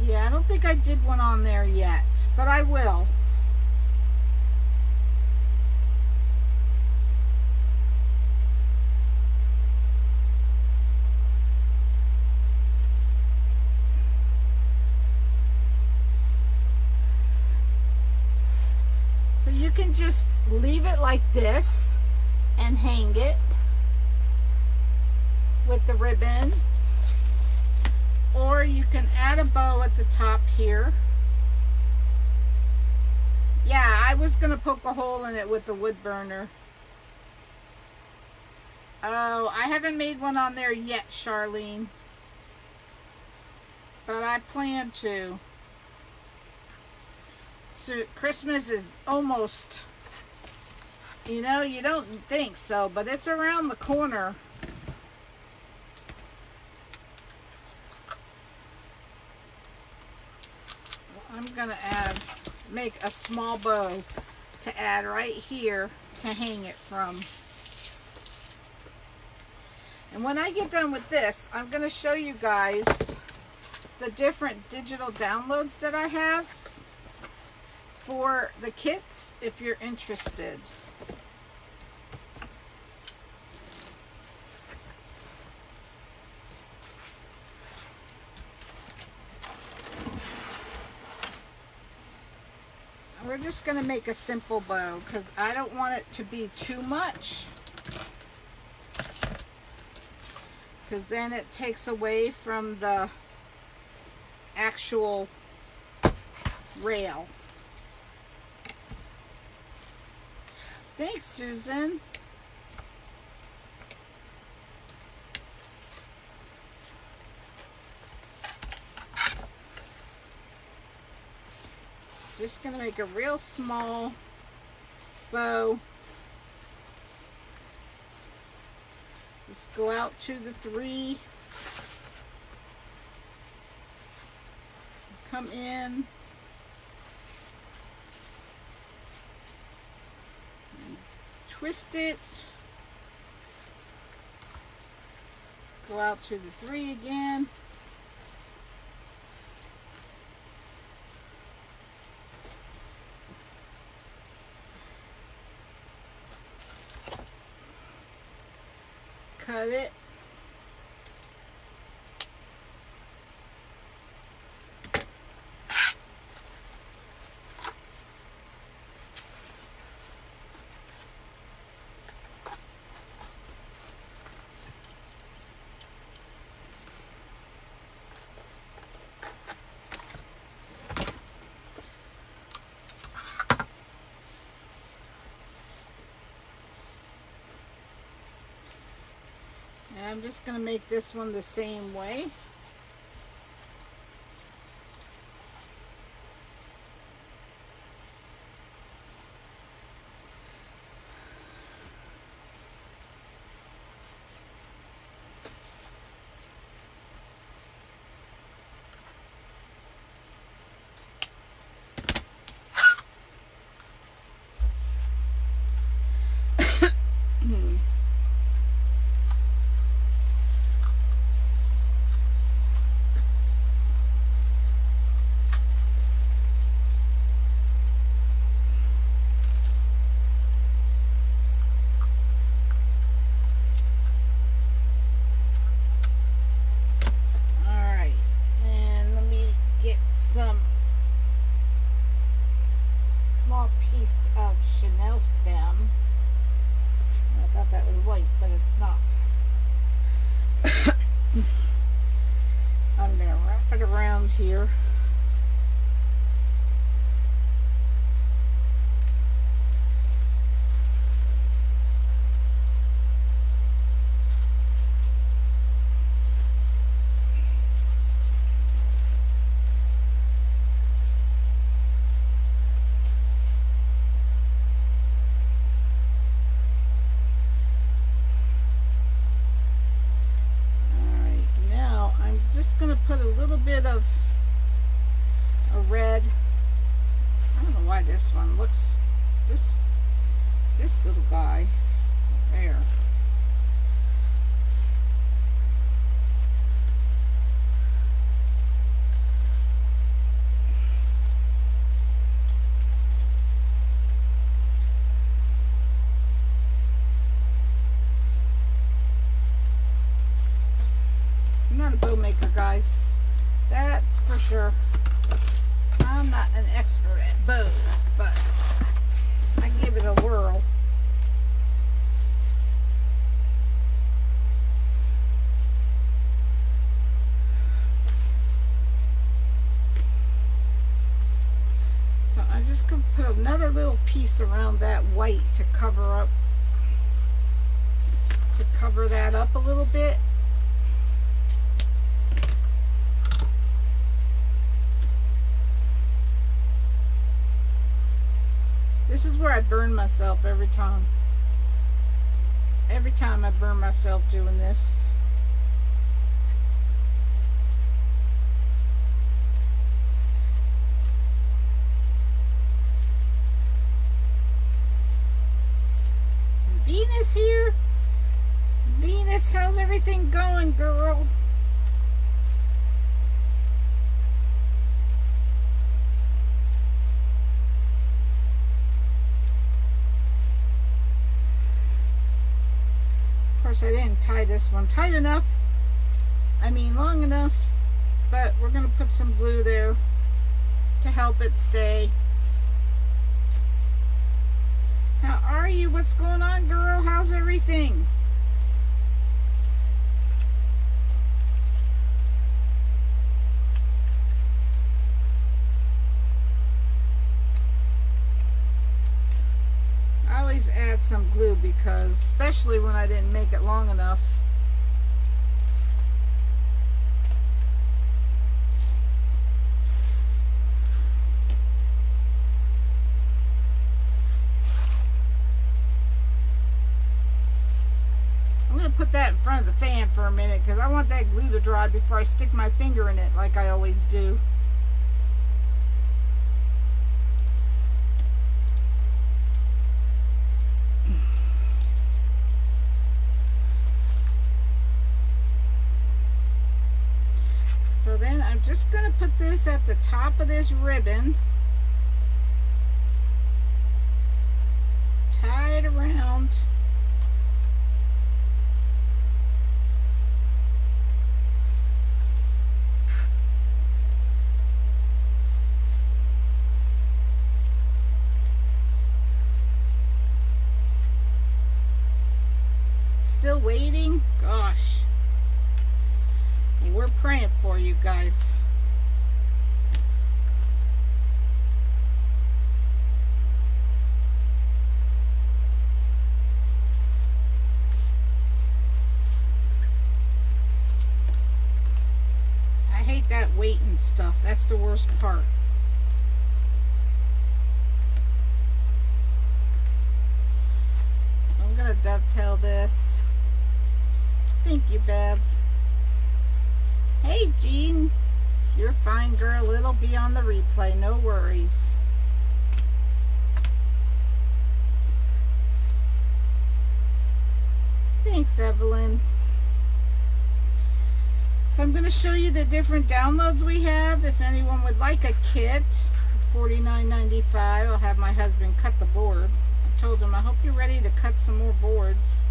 Speaker 1: Yeah, I don't think I did one on there yet, but I will. So you can just leave it like this and hang it with the ribbon, or you can add a bow at the top here. Yeah, I was gonna poke a hole in it with the wood burner. Oh, I haven't made one on there yet, Charlene, but I plan to. So Christmas is almost, you know, you don't think so, but it's around the corner. I'm gonna make a small bow to add right here to hang it from. And when I get done with this, I'm gonna show you guys the different digital downloads that I have for the kits if you're interested. We're just going to make a simple bow because I don't want it to be too much, because then it takes away from the actual rail. Thanks, Susan. Just going to make a real small bow. Just go out to the 3. Come in. And twist it. Go out to the 3 again. Cut it. And I'm just going to make this one the same way. Stem. I thought that was white, but it's not. I'm going to wrap it around here. Going to put a little bit of a red. I don't know why this one looks, this little guy there. I'm not a bow maker, guys. That's for sure. I'm not an expert at bows, but it a whirl. So I'm just going to put another little piece around that white to cover that up a little bit. This is where I burn myself every time. Every time I burn myself doing this. Is Venus here? Venus, how's everything going, girl? Of course, I didn't tie this one tight enough. I mean, long enough. But we're going to put some glue there to help it stay. How are you? What's going on, girl? How's everything? I always add some glue because, especially when I didn't make it long enough. I'm going to put that in front of the fan for a minute because I want that glue to dry before I stick my finger in it like I always do. So then I'm just going to put this at the top of this ribbon. Tie it around. Still waiting? Gosh. We're praying for you guys. I hate that waiting stuff. That's the worst part. So I'm going to dovetail this. Thank you, Bev. Hey, Jean. You're fine, girl. It'll be on the replay. No worries. Thanks, Evelyn. So I'm going to show you the different downloads we have. If anyone would like a kit, $49.95. I'll have my husband cut the board. I told him, I hope you're ready to cut some more boards.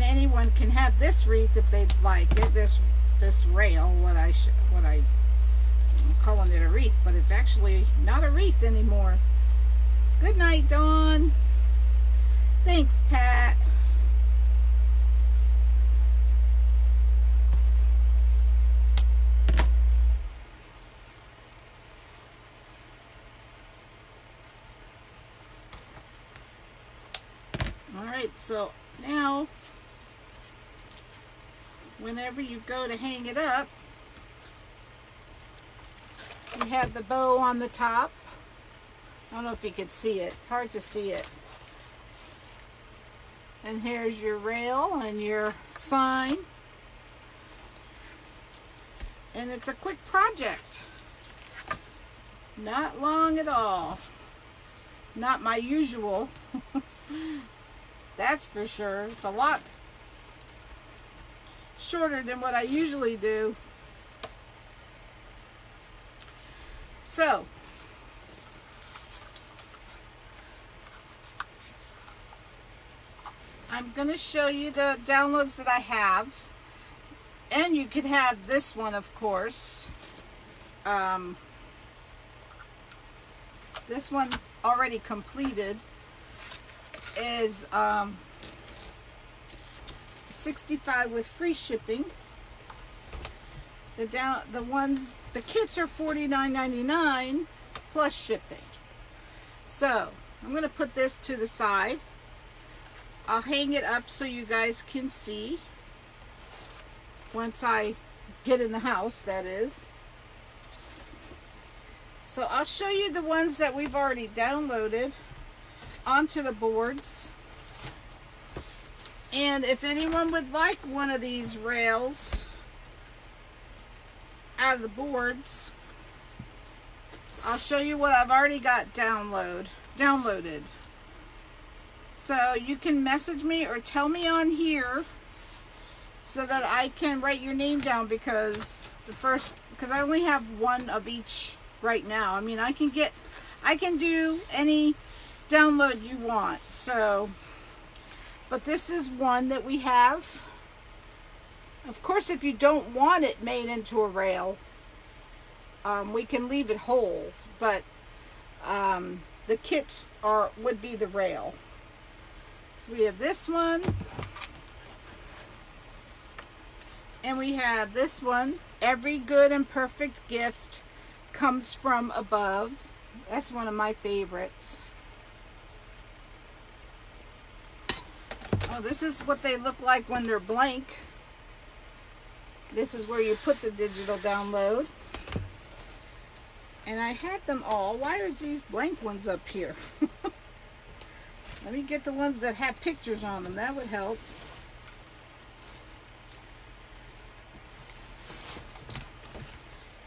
Speaker 1: Anyone can have this wreath if they'd like it. This rail, what I'm calling it a wreath, but it's actually not a wreath anymore. Good night, Dawn. Thanks, Pat. All right, so now whenever you go to hang it up, you have the bow on the top. I don't know if you can see it. It's hard to see it. And here's your rail and your sign. And it's a quick project. Not long at all. Not my usual. That's for sure. It's a lot shorter than what I usually do. So I'm going to show you the downloads that I have. And you could have this one, of course. This one already completed is 65 with free shipping. The kits are $49.99 plus shipping. So I'm going to put this to the side. I'll hang it up so you guys can see once I get in the house, that is. So I'll show you the ones that we've already downloaded onto the boards. And if anyone would like one of these rails out of the boards, I'll show you what I've already got downloaded. So you can message me or tell me on here so that I can write your name down, because I only have one of each right now. I mean, I can do any download you want. So, but this is one that we have. Of course, if you don't want it made into a rail, we can leave it whole, but the kits would be the rail. So we have this one, and we have this one. Every good and perfect gift comes from above. That's one of my favorites. Oh, this is what they look like when they're blank. This is where you put the digital download. And I had them all. Why are these blank ones up here? Let me get the ones that have pictures on them. That would help.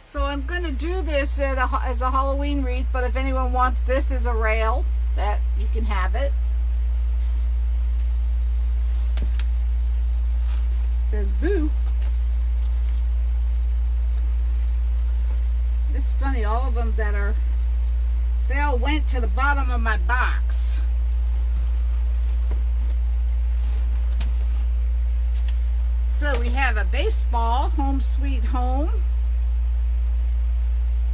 Speaker 1: So I'm going to do this as a Halloween wreath, but if anyone wants this as a rail, that you can have it. It says boo. It's funny, all of them they all went to the bottom of my box. So we have a baseball, Home Sweet Home.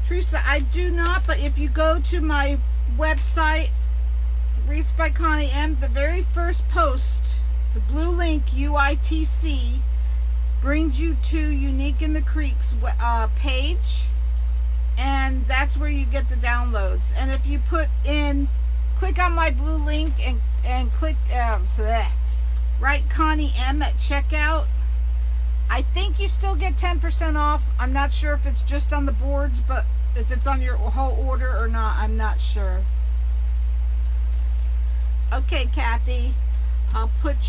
Speaker 1: Teresa, I do not, but if you go to my website, Wreaths by Connie M, the very first post, the blue link, UITC, brings you to Unique in the Creeks page, and that's where you get the downloads. And if you click on my blue link and click, write Connie M at checkout, I think you still get 10% off. I'm not sure if it's just on the boards, but if it's on your whole order or not, I'm not sure. Okay, Kathy, I'll put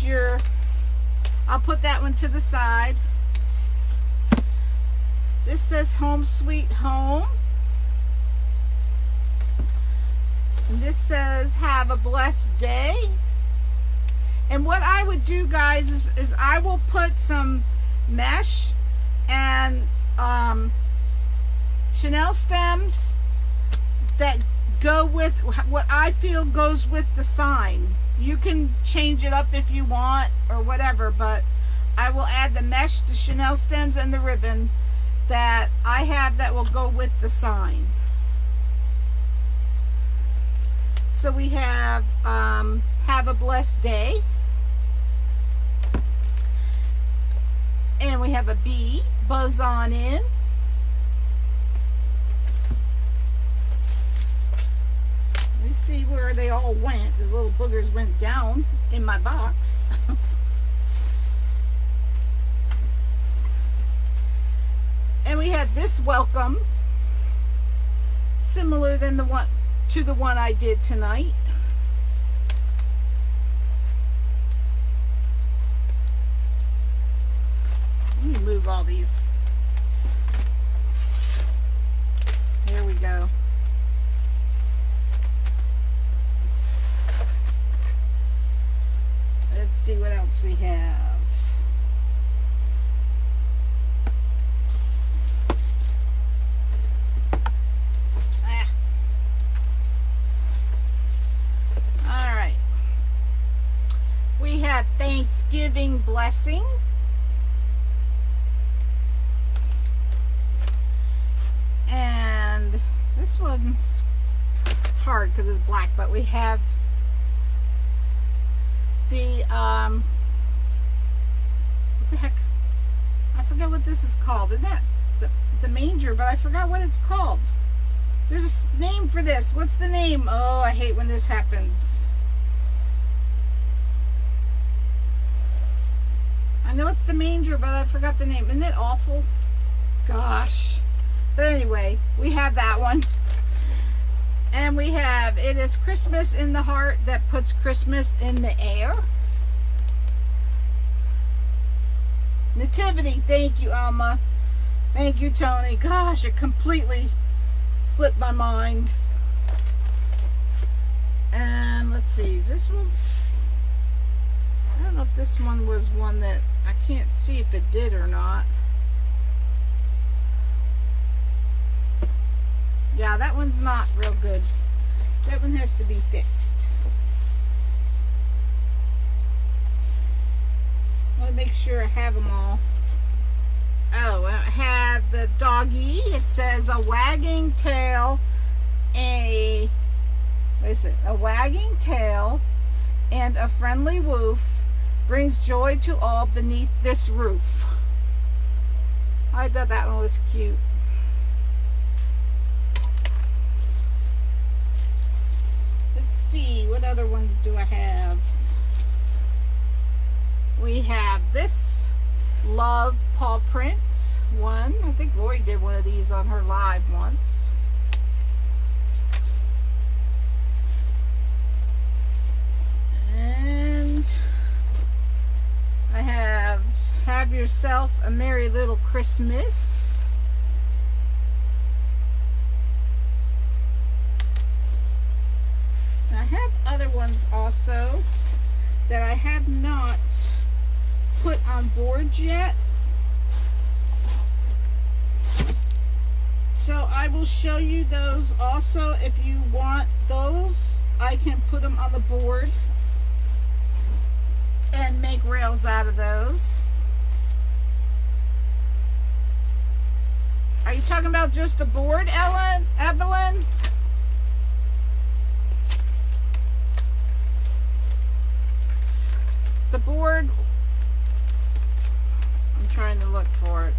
Speaker 1: that one to the side. This says Home Sweet Home. And this says have a blessed day. And what I would do, guys, is I will put some mesh and Chanel stems that go with what I feel goes with the sign. You can change it up if you want or whatever, but I will add the mesh, the Chanel stems, and the ribbon that I have that will go with the sign. So we have a blessed day. And we have a bee, buzz on in. Let me see where they all went. The little boogers went down in my box. And we have this welcome, similar than the one I did tonight. Let me move all these. Here we go. Let's see what else we have. All right. We have blessing. And this one's hard because it's black, but we have the what the heck, I forget what this is called. Isn't that the manger? But I forgot what it's called. There's a name for this. What's the name? Oh, I hate when this happens. I know it's the manger, but I forgot the name. Isn't it awful? Gosh. But anyway, we have that one. And we have, it is Christmas in the heart that puts Christmas in the air. Nativity. Thank you, Alma. Thank you, Tony. Gosh, it completely slipped my mind. And let's see, this one, I don't know if this one was one that, I can't see if it did or not. Yeah, that one's not real good. That one has to be fixed. I want to make sure I have them all. Oh, I have the doggy. It says a wagging tail, what is it? A wagging tail and a friendly woof brings joy to all beneath this roof. I thought that one was cute. Let's see, what other ones do I have? We have this love paw print one. I think Lori did one of these on her live once. And I have yourself a merry little Christmas. And I have other ones also that I have not put on board yet. So I will show you those also. If you want those, I can put them on the board and make rails out of those. Are you talking about just the board, Evelyn? The board, I'm trying to look for it.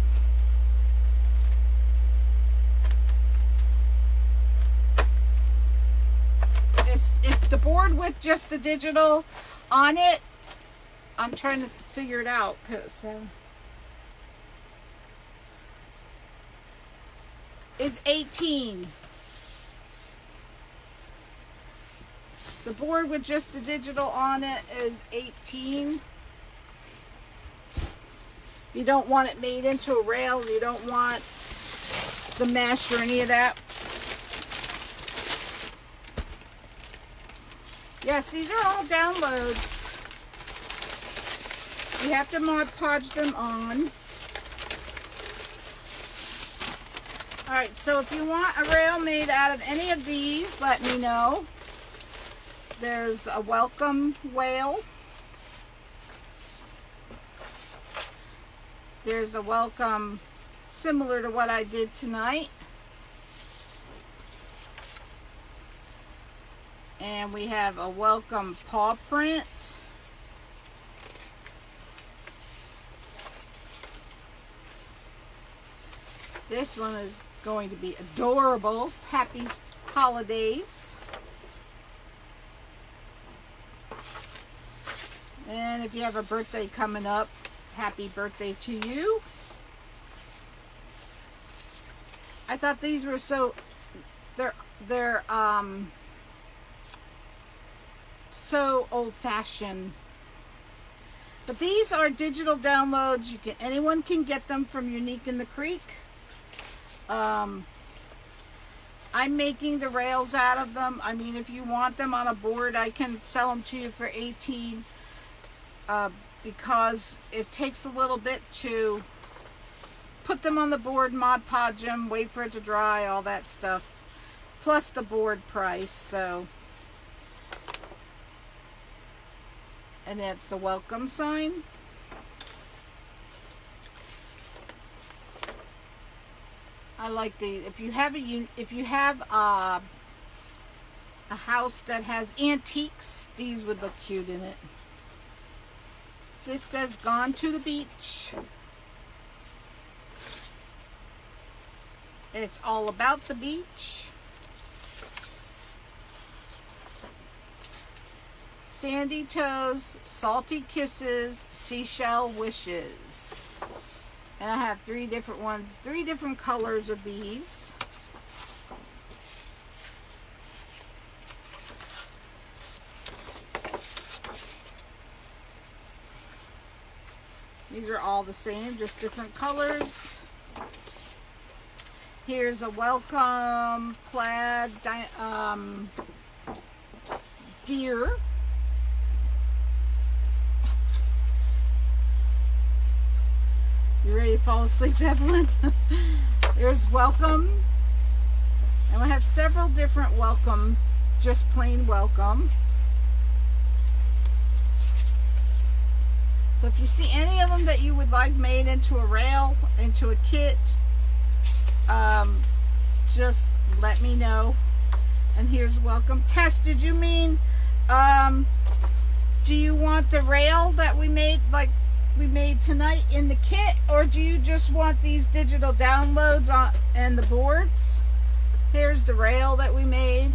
Speaker 1: It's the board with just the digital on it. I'm trying to figure it out because is 18. The board with just the digital on it is 18. You don't want it made into a rail. You don't want the mesh or any of that. Yes, these are all downloads. You have to Mod Podge them on. Alright, so if you want a rail made out of any of these, let me know. There's a welcome whale. There's a welcome similar to what I did tonight. And we have a welcome paw print. This one is going to be adorable. Happy holidays. And if you have a birthday coming up, happy birthday to you. I thought these were so, they're so old-fashioned. But these are digital downloads. Anyone can get them from Unique in the Creek. I'm making the rails out of them. I mean, if you want them on a board, I can sell them to you for 18. Because it takes a little bit to put them on the board, Mod Podge them, wait for it to dry, all that stuff, plus the board price. So, and it's the welcome sign. I like the, if you have a house that has antiques, these would look cute in it. This says Gone to the Beach. It's all about the beach. Sandy Toes, Salty Kisses, Seashell Wishes. And I have 3 different ones, 3 different colors of these. These are all the same, just different colors. Here's a welcome plaid deer. You ready to fall asleep, Evelyn? Here's welcome. And we have several different welcome, just plain welcome. So if you see any of them that you would like made into a rail, into a kit, just let me know. And here's welcome. Tess, did you mean, do you want the rail that we made, like we made tonight, in the kit, or do you just want these digital downloads on and the boards? Here's the rail that we made.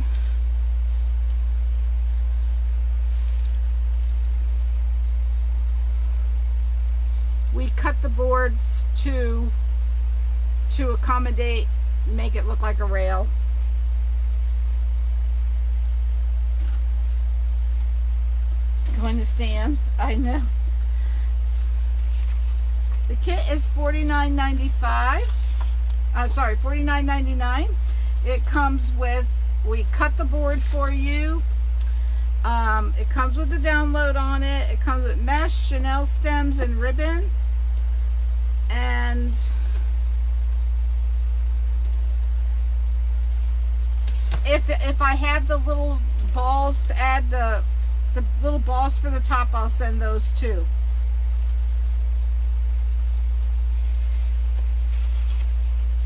Speaker 1: We cut the boards to accommodate, make it look like a rail. Going to Sam's, I know. The kit is $49.95. Sorry, $49.99. It comes with, we cut the board for you. It comes with the download on it. It comes with mesh, Chanel stems, and ribbon. And if I have the little balls to add, the little balls for the top, I'll send those too.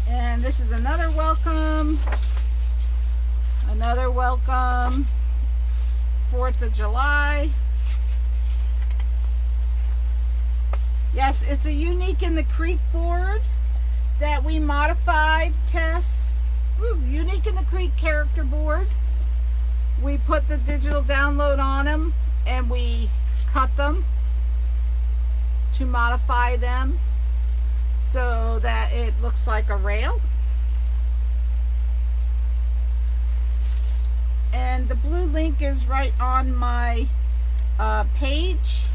Speaker 1: And this is another welcome. Another welcome. 4th of July. Yes, it's a Unique in the Creek board that we modified, Tess. Ooh, Unique in the Creek character board. We put the digital download on them and we cut them to modify them so that it looks like a rail. And the blue link is right on my page.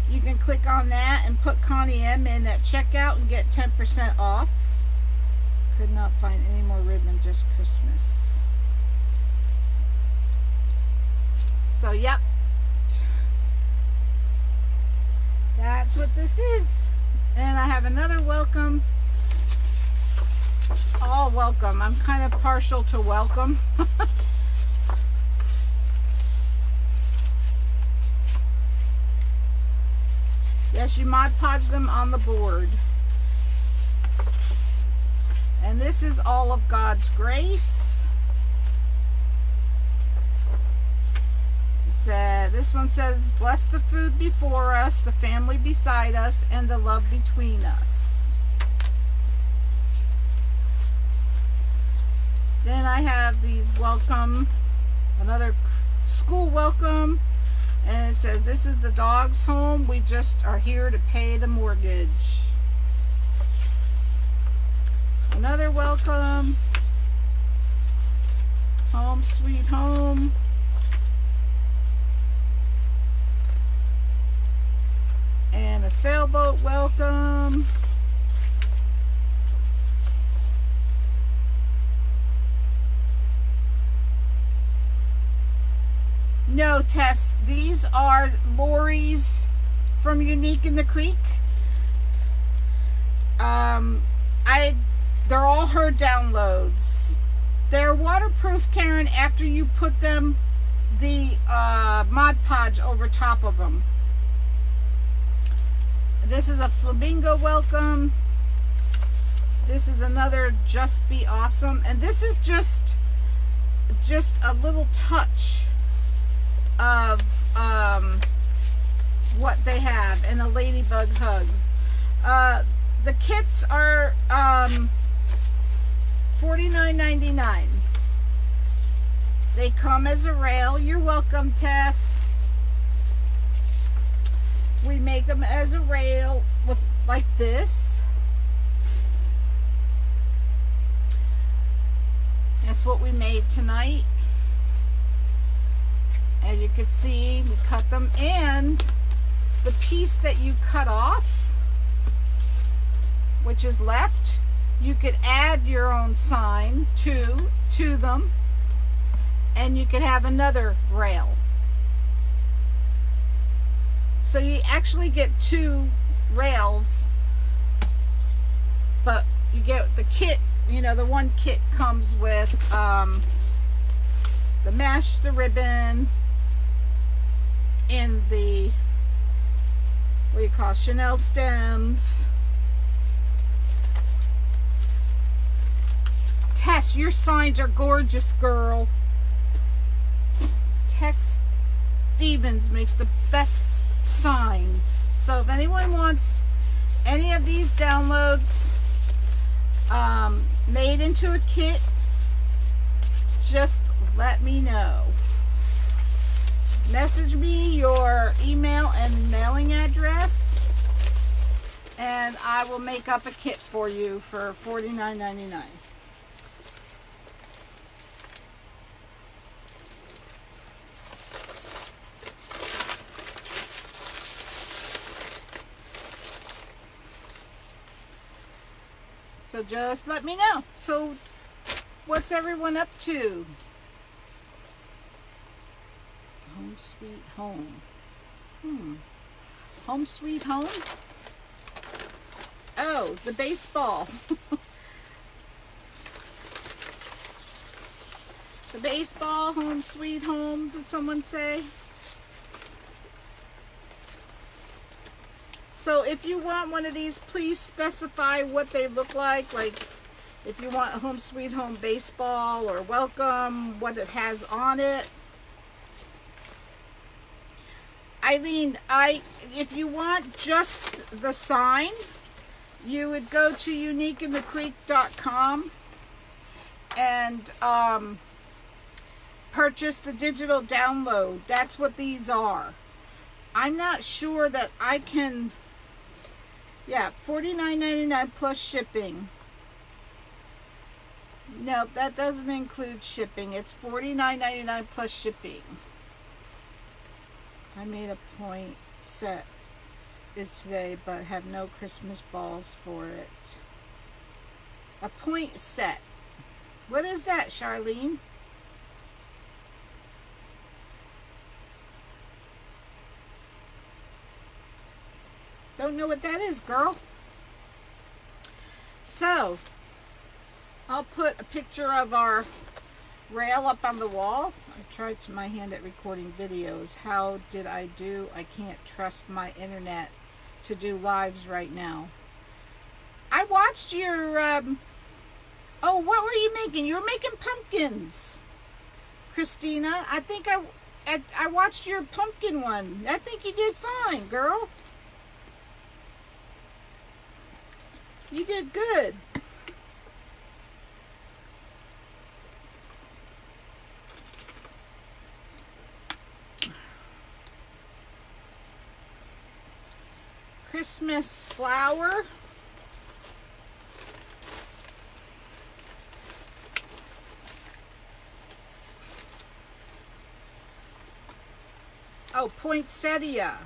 Speaker 1: You can click on that and put Connie M in at checkout and get 10% off. Could not find any more ribbon, just Christmas. So, yep. That's what this is. And I have another welcome. All welcome. I'm kind of partial to welcome. Yes, you Mod Podge them on the board. And this is All of God's Grace. This one says, bless the food before us, the family beside us, and the love between us. Then I have these welcome, another school welcome, and it says, this is the dog's home, we just are here to pay the mortgage. Another welcome, home sweet home. And a sailboat welcome. No, Tess, these are lorries from Unique in the Creek. They're all her downloads. They're waterproof, Karen, after you put them, the Mod Podge over top of them. This is a flamingo welcome. This is another Just Be Awesome, and this is just a little touch of what they have in a Ladybug Hugs. The kits are $49.99. They come as a rail. You're welcome, Tess. We make them as a rail with like this. That's what we made tonight. As you can see, we cut them, and the piece that you cut off, which is left, you could add your own sign to them, and you could have another rail. So you actually get 2 rails, but you get the kit. You know, the one kit comes with the mesh, the ribbon, and the, what do you call it, Chanel stems. Tess, your signs are gorgeous, girl. Tess Stevens makes the best signs. So if anyone wants any of these downloads made into a kit, just let me know. Message me your email and mailing address, and I will make up a kit for you for $49.99. So just let me know. So what's everyone up to? Home sweet home. Home sweet home? Oh, the baseball. The baseball, home sweet home, did someone say? So if you want one of these, please specify what they look like. Like if you want home sweet home baseball or welcome, what it has on it. Eileen, if you want just the sign, you would go to uniqueinthecreek.com and purchase the digital download. That's what these are. I'm not sure that I can. Yeah, $49.99 plus shipping. No, that doesn't include shipping. It's $49.99 plus shipping. I made a point set is today, but have no Christmas balls for it. A point set. What is that, Charlene? Don't know what that is, girl. So, I'll put a picture of our rail up on the wall. I tried to my hand at recording videos. How did I do? I can't trust my internet to do lives right now. I watched your, oh, what were you making? You were making pumpkins, Christina. I think I watched your pumpkin one. I think you did fine, girl. You did good. Christmas flower. Oh, poinsettia.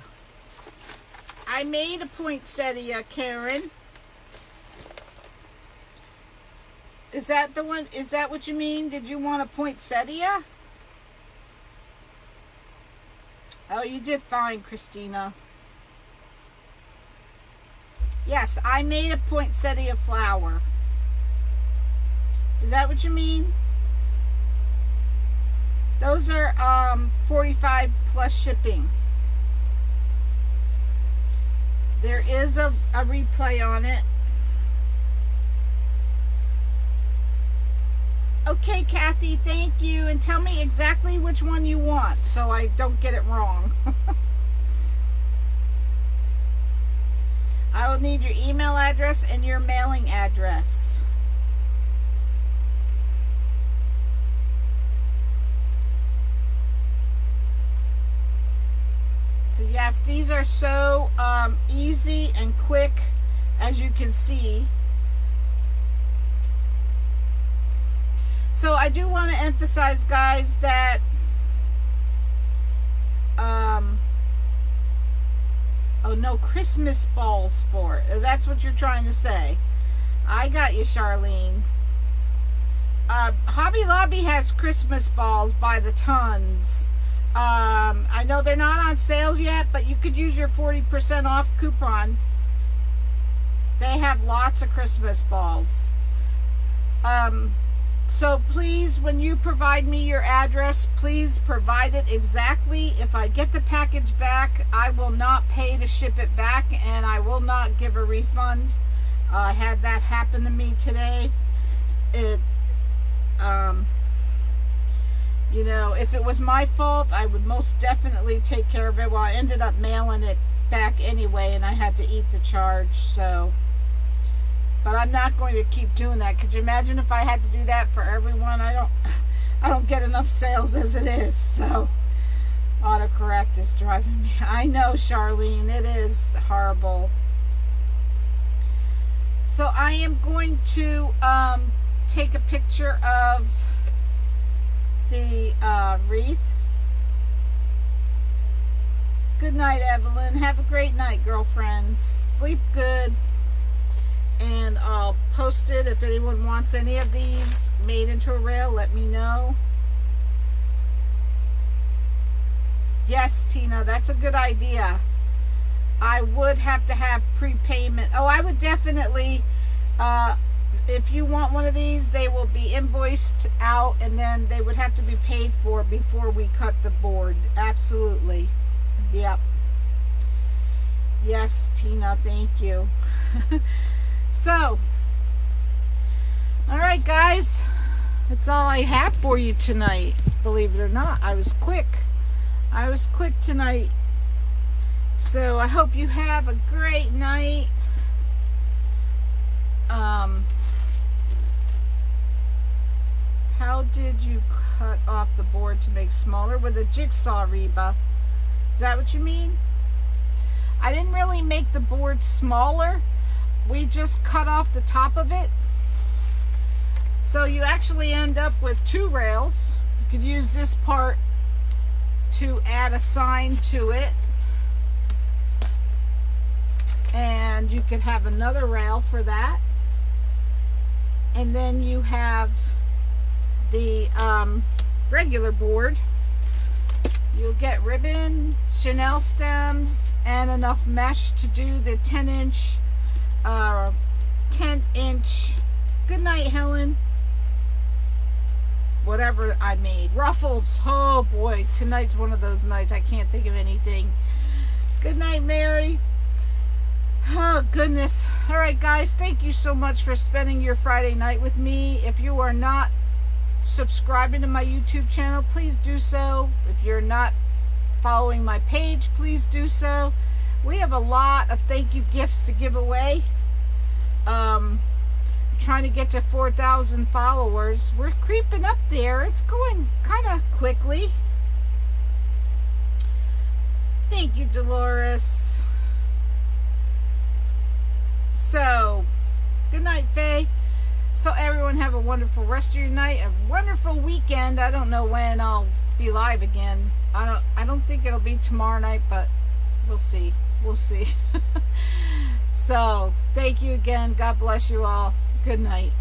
Speaker 1: I made a poinsettia, Karen. Is that the one? Is that what you mean? Did you want a poinsettia? Oh, you did fine, Christina. Yes, I made a poinsettia flower. Is that what you mean? Those are $45 plus shipping. There is a replay on it. Okay, Kathy, thank you. And tell me exactly which one you want so I don't get it wrong. I will need your email address and your mailing address. So yes, these are so easy and quick, as you can see. So I do want to emphasize, guys, that oh, no Christmas balls for it. That's what you're trying to say. I got you, Charlene. Hobby Lobby has Christmas balls by the tons. I know they're not on sale yet, but you could use your 40% off coupon. They have lots of Christmas balls. So please, when you provide me your address, please provide it exactly. If I get the package back, I will not pay to ship it back, and I will not give a refund. I had that happen to me today. You know, if it was my fault, I would most definitely take care of it. Well, I ended up mailing it back anyway, and I had to eat the charge, so. But I'm not going to keep doing that. Could you imagine if I had to do that for everyone? I don't get enough sales as it is, so. Autocorrect is driving me. I know, Charlene, it is horrible. So I am going to take a picture of the wreath. Good night, Evelyn. Have a great night, girlfriend. Sleep good. And I'll post it. If anyone wants any of these made into a rail, let me know. Yes, Tina, that's a good idea. I would have to have prepayment. Oh, I would definitely, if you want one of these, they will be invoiced out, and then they would have to be paid for before we cut the board. Absolutely. Yep. Yes, Tina, thank you. So, all right, guys, that's all I have for you tonight. Believe it or not, I was quick. I was quick tonight. So I hope you have a great night. How did you cut off the board to make smaller? With a jigsaw, Reba. Is that what you mean? I didn't really make the board smaller. We just cut off the top of it. So you actually end up with two rails. You could use this part to add a sign to it. And you could have another rail for that. And then you have the regular board. You'll get ribbon, chenille stems, and enough mesh to do the 10-inch, good night, Helen, whatever I made. Ruffles. Oh boy, tonight's one of those nights I can't think of anything. Good night, Mary. Oh goodness. All right, guys, thank you so much for spending your Friday night with me. If you are not subscribing to my YouTube channel, please do so. If you're not following my page, please do so. We have a lot of thank you gifts to give away. Trying to get to 4,000 followers. We're creeping up there. It's going kind of quickly. Thank you, Dolores. So, good night, Faye. So everyone have a wonderful rest of your night, a wonderful weekend. I don't know when I'll be live again. I don't think it'll be tomorrow night, but we'll see. We'll see. So, thank you again. God bless you all. Good night.